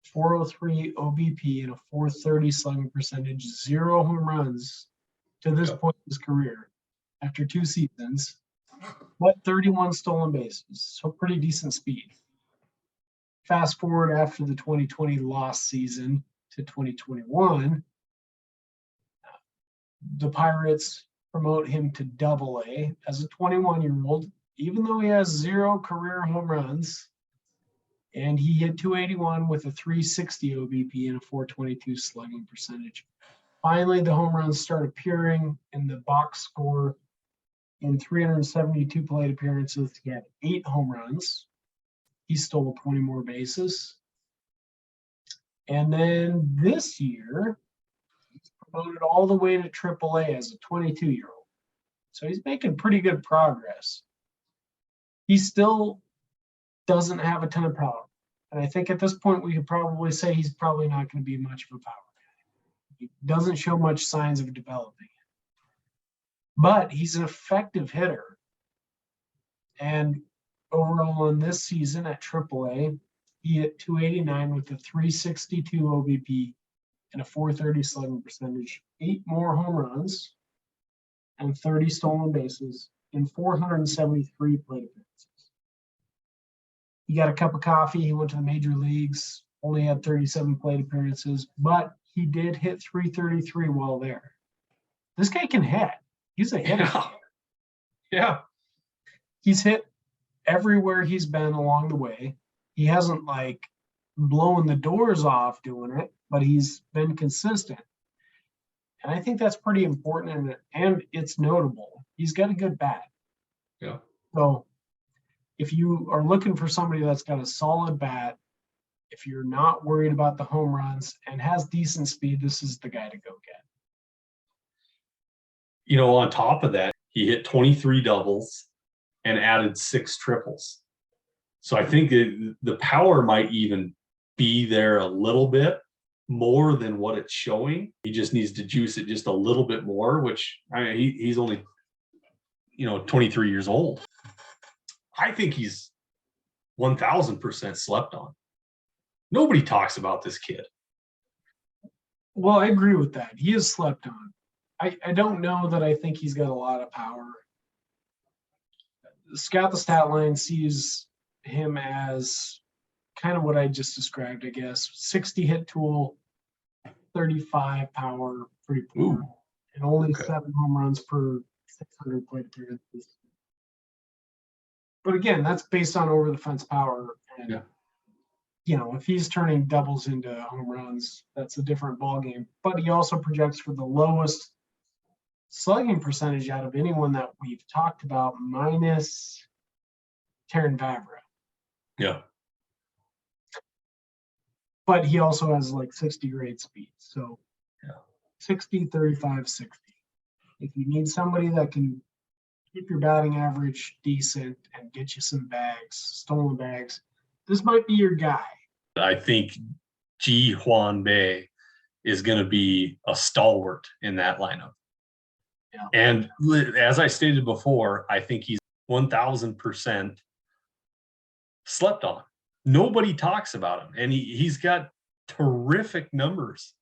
403 OBP, and a 430 slugging percentage. 0 home runs to this point in his career after 2 seasons, but 31 stolen bases. So pretty decent speed. Fast forward after the 2020 lost season to 2021, the Pirates promote him to double A as a 21-year-old, even though he has 0 career home runs, and he hit 281 with a 360 OBP and a 422 slugging percentage. Finally, the home runs start appearing in the box score. In 372 plate appearances, he had 8 home runs. He stole 20 more bases. And then this year, he's promoted all the way to AAA as a 22-year-old. So he's making pretty good progress. He still doesn't have a ton of power. And I think at this point, we could probably say he's probably not going to be much of a power guy. He doesn't show much signs of developing. But he's an effective hitter. And overall in this season at AAA, he hit 289 with a 362 OBP and a 430 slugging percentage, 8 more home runs, and 30 stolen bases in 473 plate appearances. He got a cup of coffee. He went to the major leagues, only had 37 plate appearances, but he did hit 333 while there. This guy can hit. He's a hitter. Yeah. He's hit everywhere he's been along the way. He hasn't blown the doors off doing it, but he's been consistent. And I think that's pretty important, and it's notable. He's got a good bat. Yeah. So if you are looking for somebody that's got a solid bat, if you're not worried about the home runs and has decent speed, this is the guy to go get. On top of that, he hit 23 doubles and added 6 triples. So I think the power might even be there a little bit more than what it's showing. He just needs to juice it just a little bit more, which he's only 23 years old. I think he's 1000% slept on. Nobody talks about this kid. Well, I agree with that. He is slept on. I don't know that I think he's got a lot of power. Scout the Statline sees him as kind of what I just described, I guess. 60 hit tool, 35 power, pretty poor. Ooh, and only okay. 7 home runs per 600 plate appearances. But again, that's based on over the fence power. And, yeah. If he's turning doubles into home runs, that's a different ballgame. But he also projects for the lowest slugging percentage out of anyone that we've talked about, minus Terran Vavra. Yeah. But he also has like 60 grade speed. So 60, 35, 60. If you need somebody that can keep your batting average decent and get you some bags, stolen bags, this might be your guy. I think Ji Hwan Bae is going to be a stalwart in that lineup. Yeah. And as I stated before, I think he's 1000% slept on. Nobody talks about him, and he's got terrific numbers.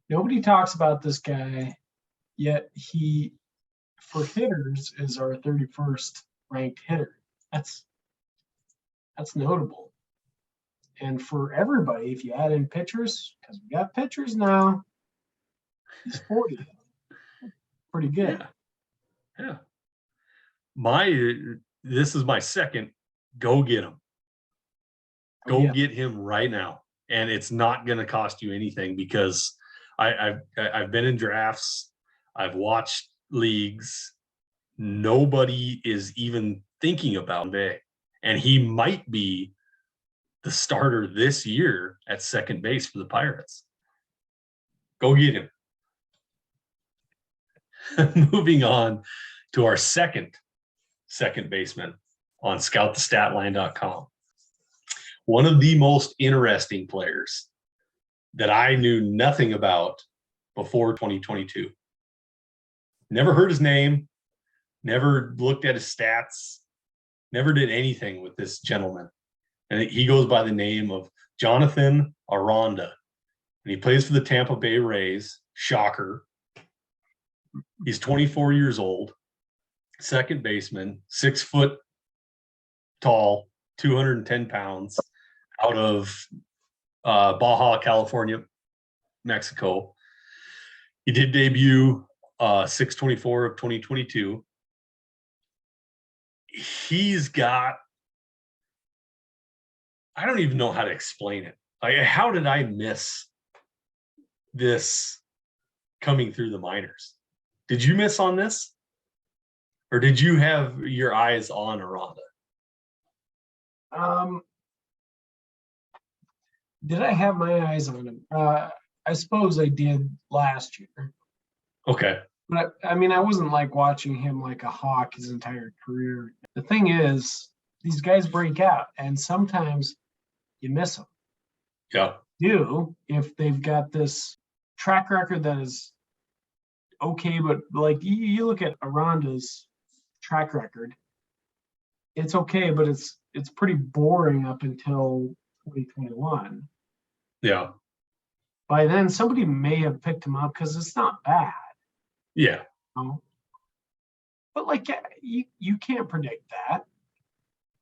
Nobody talks about this guy, yet he, for hitters, is our 31st ranked hitter. That's notable. And for everybody, if you add in pitchers, because we got pitchers now, he's 40. Pretty good. Yeah. This is my second. Go get him. Go get him right now. And it's not going to cost you anything, because I've been in drafts. I've watched leagues. Nobody is even thinking about Bay. And he might be the starter this year at second base for the Pirates. Go get him. Moving on to our second baseman on scoutthestatline.com. One of the most interesting players that I knew nothing about before 2022. Never heard his name, never looked at his stats, never did anything with this gentleman. And he goes by the name of Jonathan Aranda. And he plays for the Tampa Bay Rays. Shocker. He's 24 years old, second baseman, 6 foot tall, 210 pounds, out of Baja California, Mexico. He did debut 6/24 of 2022. He's got, I don't even know how to explain it. Like, how did I miss this coming through the minors? Did you miss on this? Or did you have your eyes on Aranda? Did I have my eyes on him? I suppose I did last year. Okay. But I mean, I wasn't like watching him like a hawk his entire career. The thing is, these guys break out, and sometimes you miss them. Yeah. If they've got this track record that is okay, but like you look at Aranda's track record, it's okay, but it's pretty boring up until 2021. Yeah. By then, somebody may have picked him up because it's not bad. Yeah. But like you can't predict that.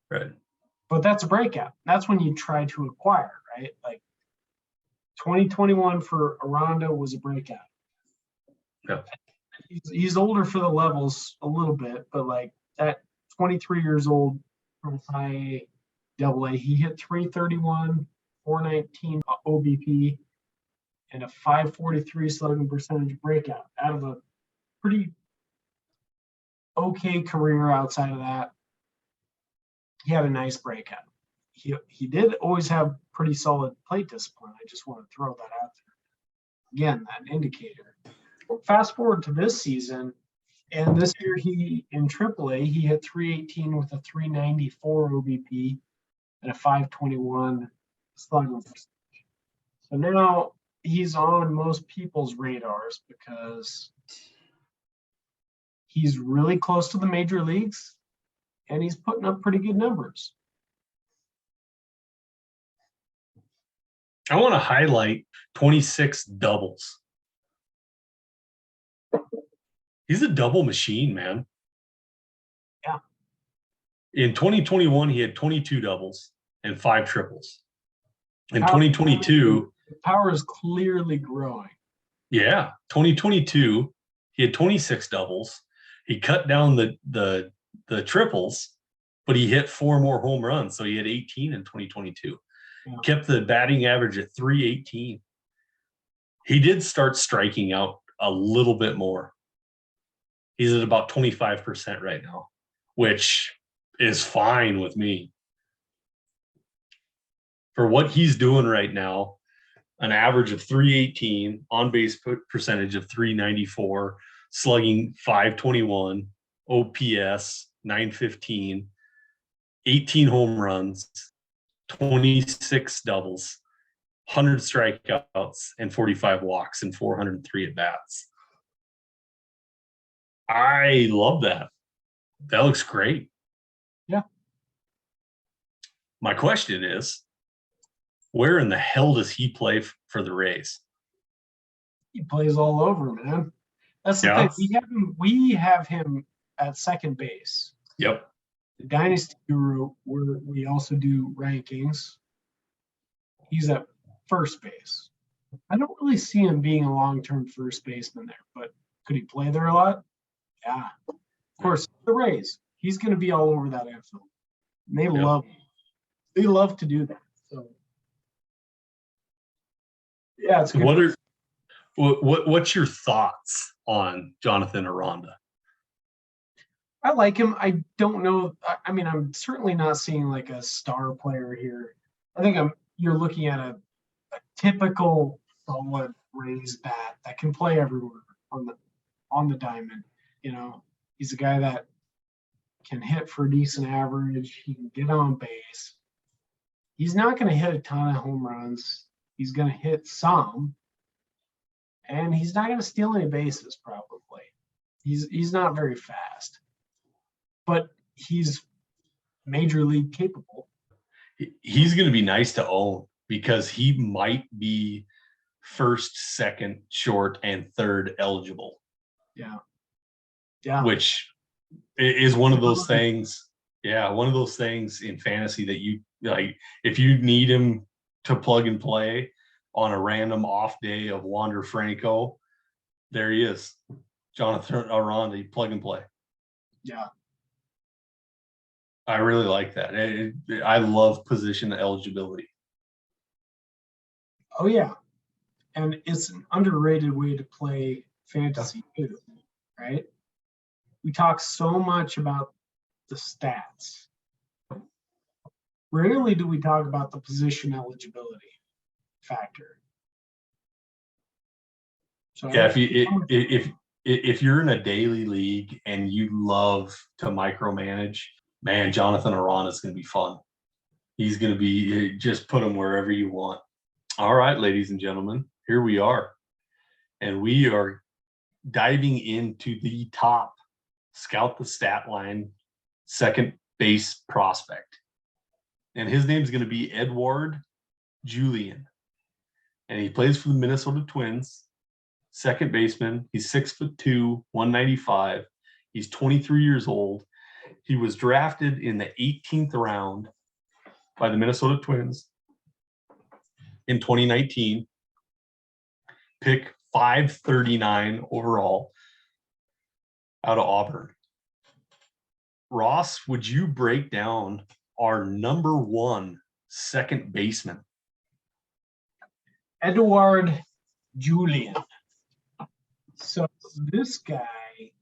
Right. But that's a breakout. That's when you try to acquire, right? Like 2021 for Aranda was a breakout. Yeah. He's older for the levels a little bit, but like at 23 years old from high AA, he hit 331, 419 OBP, and a 543 slugging percentage breakout out of a pretty okay career outside of that. he had a nice breakout. He did always have pretty solid plate discipline. I just want to throw that out there. Again, that indicator. Fast forward to this season, and this year he in AAA he hit 318 with a 394 OBP and a 521 slugging percentage. So now he's on most people's radars because he's really close to the major leagues and he's putting up pretty good numbers. I want to highlight 26 doubles. He's a double machine, man. Yeah. In 2021, he had 22 doubles and 5 triples. In 2022, power is clearly growing. Yeah, 2022, he had 26 doubles. He cut down the triples, but he hit 4 more home runs, so he had 18 in 2022. Yeah. Kept the batting average at 318. He did start striking out a little bit more. He's at about 25% right now, which is fine with me. For what he's doing right now, an average of 318, on-base percentage of 394, slugging 521, OPS 915, 18 home runs, 26 doubles, 100 strikeouts, and 45 walks and 403 at-bats. I love that. That looks great. Yeah. My question is, where in the hell does he play for the Rays? He plays all over, man. That's the thing. We have him at second base. Yep. The Dynasty Guru, where we also do rankings. He's at first base. I don't really see him being a long-term first baseman there, but could he play there a lot? Yeah. Of course, the Rays. He's going to be all over that infield. And they love him. They love to do that. So yeah, it's good. What's your thoughts on Jonathan Aranda? I like him. I don't know. I mean, I'm certainly not seeing like a star player here. I think you're looking at a typical solid Rays bat that can play everywhere on the diamond. You know, he's a guy that can hit for a decent average. He can get on base. He's not going to hit a ton of home runs. He's going to hit some, and he's not going to steal any bases probably. He's not very fast, but he's major league capable. He's going to be nice to own because he might be first, second, short, and third eligible. Yeah. Yeah. Which is one of those things. Yeah, one of those things in fantasy that you like. If you need him to plug and play on a random off day of Wander Franco, there he is, Jonathan Aranda, plug and play. Yeah. I really like that. I love position eligibility. Oh, yeah. And it's an underrated way to play fantasy too, right? We talk so much about the stats. Rarely do we talk about the position eligibility factor. So yeah, if you're in a daily league and you love to micromanage, man, Jonathan Aranda is going to be fun. He's going to be, just put him wherever you want. All right, ladies and gentlemen, here we are. And we are diving into the top Scout the Statline second base prospect. And his name is going to be Edouard Julien. And he plays for the Minnesota Twins, second baseman. He's 6'2", 195. He's 23 years old. He was drafted in the 18th round by the Minnesota Twins in 2019. Pick 539 overall out of Auburn. Ross, would you break down our number one second baseman? Edouard Julien. So this guy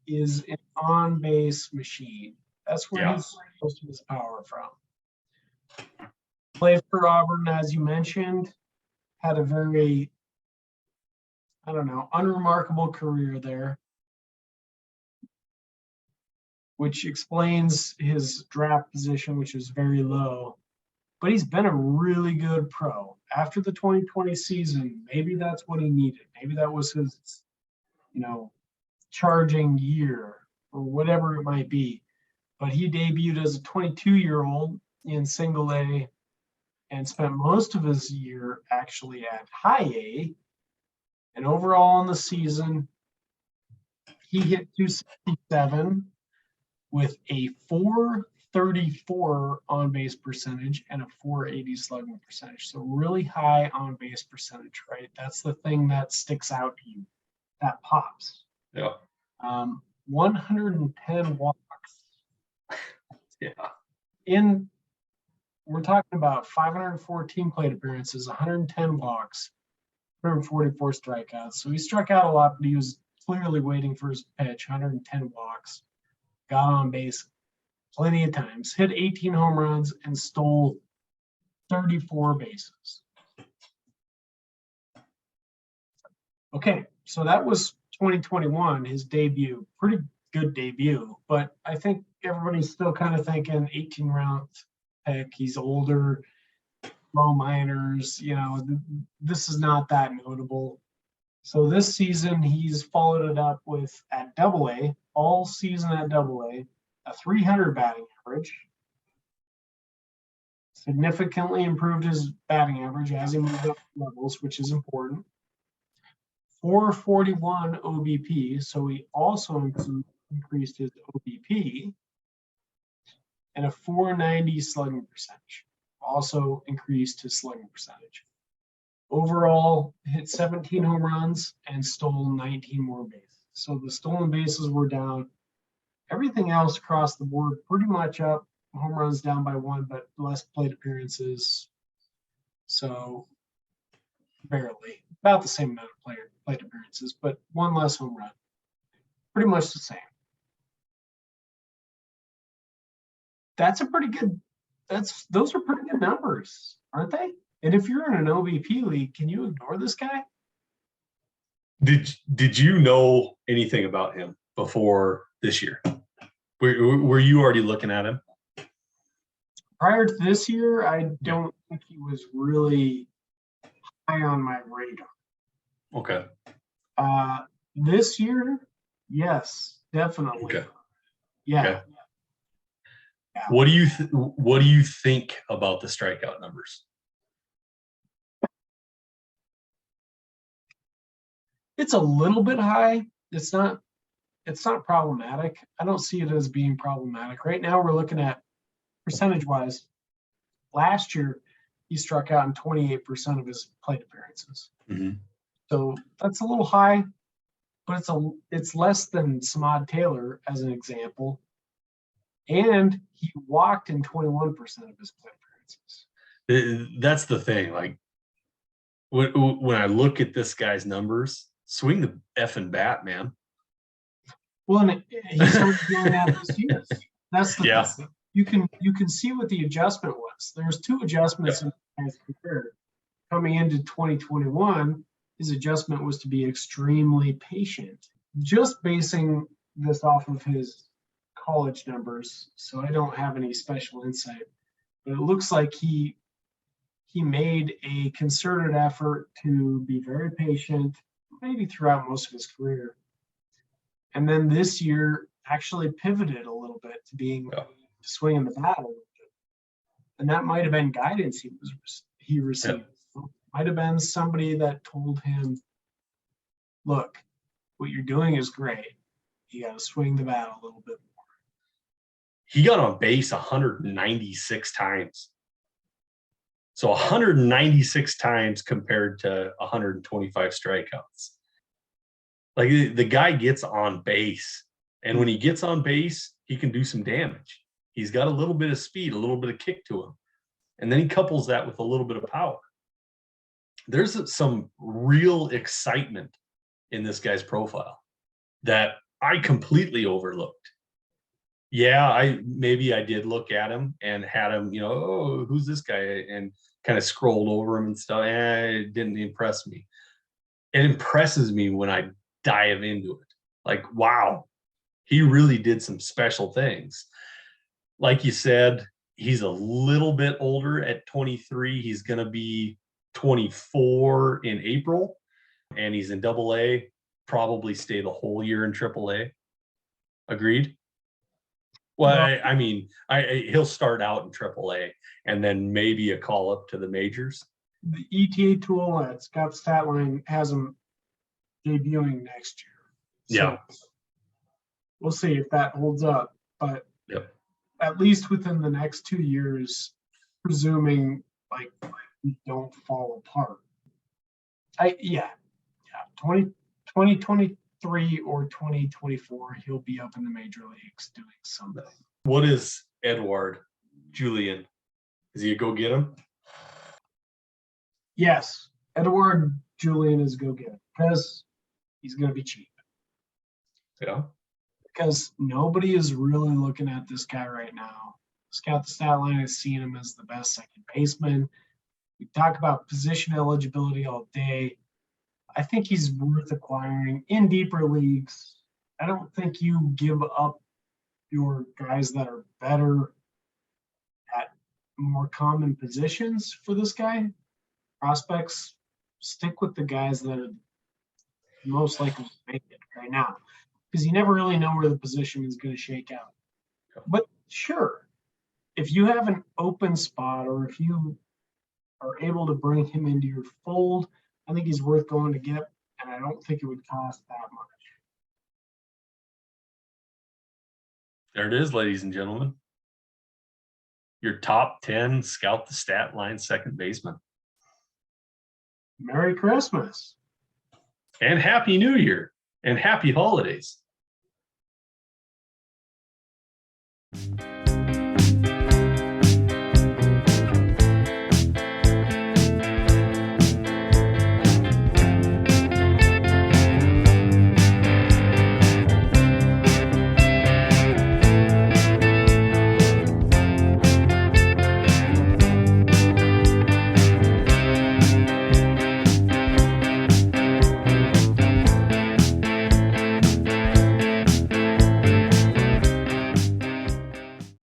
is an on-base machine. That's where he's supposed to get his power from. played for Auburn, as you mentioned, had a very, I don't know, unremarkable career there, which explains his draft position, which is very low. But he's been a really good pro. After the 2020 season, maybe that's what he needed. Maybe that was his, charging year or whatever it might be. But he debuted as a 22-year-old in single A and spent most of his year actually at high A. And overall in the season, he hit 267 with a 434 on base percentage and a 480 slugging percentage. So really high on base percentage, right? That's the thing that sticks out to you, that pops. Yeah. 110 walks. Yeah. We're talking about 514 plate appearances, 110 walks, 144 strikeouts. So he struck out a lot, but he was clearly waiting for his pitch. 110 walks, got on base plenty of times, hit 18 home runs, and stole 34 bases. Okay, so that was 2021, his debut. Pretty good debut, but I think everybody's still kind of thinking 18 round pick. He's older, low minors. This is not that notable. So this season, he's followed it up with at Double-A, all season at Double-A, a 300 batting average. Significantly improved his batting average as he moved up levels, which is important. 441 OBP, so he also increased his OBP, and a 490 slugging percentage, also increased his slugging percentage. Overall, hit 17 home runs and stole 19 more bases. So the stolen bases were down. Everything else across the board pretty much up. Home runs down by 1, but less plate appearances. So barely. About the same amount of plate appearances, but 1 less home run. Pretty much the same. Those are pretty good numbers, aren't they? And if you're in an OBP league, can you ignore this guy? Did you know anything about him before this year? Were you already looking at him? Prior to this year, I don't think he was really high on my radar. Okay. This year, yes, definitely. Okay. Yeah. Okay. Yeah. What do you think about the strikeout numbers? It's a little bit high. It's not problematic. I don't see it as being problematic. Right now we're looking at percentage-wise. Last year, he struck out in 28% of his plate appearances. Mm-hmm. So that's a little high, but it's less than Samad Taylor, as an example. And he walked in 21% of his plate appearances. That's the thing. Like when I look at this guy's numbers, swing the effing bat, man. Well, and he started doing that this year. That's the thing. You can see what the adjustment was. There's 2 adjustments in his career. Coming into 2021, his adjustment was to be extremely patient. Just basing this off of his college numbers, so I don't have any special insight, but it looks like he made a concerted effort to be very patient, maybe throughout most of his career. And then this year actually pivoted a little bit to being swinging the bat a little bit. And that might have been guidance he received. Yeah. Might have been somebody that told him, look, what you're doing is great. You got to swing the bat a little bit more. He got on base 196 times. So 196 times compared to 125 strikeouts. Like the guy gets on base. And when he gets on base, he can do some damage. He's got a little bit of speed, a little bit of kick to him. And then he couples that with a little bit of power. There's some real excitement in this guy's profile that I completely overlooked. Yeah, I did look at him and had him, oh, who's this guy? And kind of scrolled over him and stuff. It didn't impress me. It impresses me when I dive into it. Like, wow, he really did some special things. Like you said, he's a little bit older at 23. He's going to be 24 in April, and he's in AA. Probably stay the whole year in AAA. Agreed? Well, Well, I mean, he'll start out in AAA and then maybe a call up to the majors. the ETA tool at Scout the Statline has him debuting next year. So Yeah. we'll see if that holds up. But Yep. at least within the next 2 years, presuming like we don't fall apart. 2023 or 2024, he'll be up in the major leagues doing something. What is Edward Julian? Is he a go get him? Yes, Edward Julian is go get him because he's going to be cheap. Yeah. Because nobody is really looking at this guy right now. Scout the Statline has seen him as the best second baseman. We talk about position eligibility all day. I think he's worth acquiring in deeper leagues. I don't think you give up your guys that are better at more common positions for this guy. Prospects, stick with the guys that are most likely to make it right now, because you never really know where the position is going to shake out. But sure, if you have an open spot or if you are able to bring him into your fold, I think he's worth going to get, and I don't think it would cost that much. There it is, ladies and gentlemen. Your top 10 Scout the Statline second baseman. Merry Christmas. And Happy New Year. And Happy Holidays.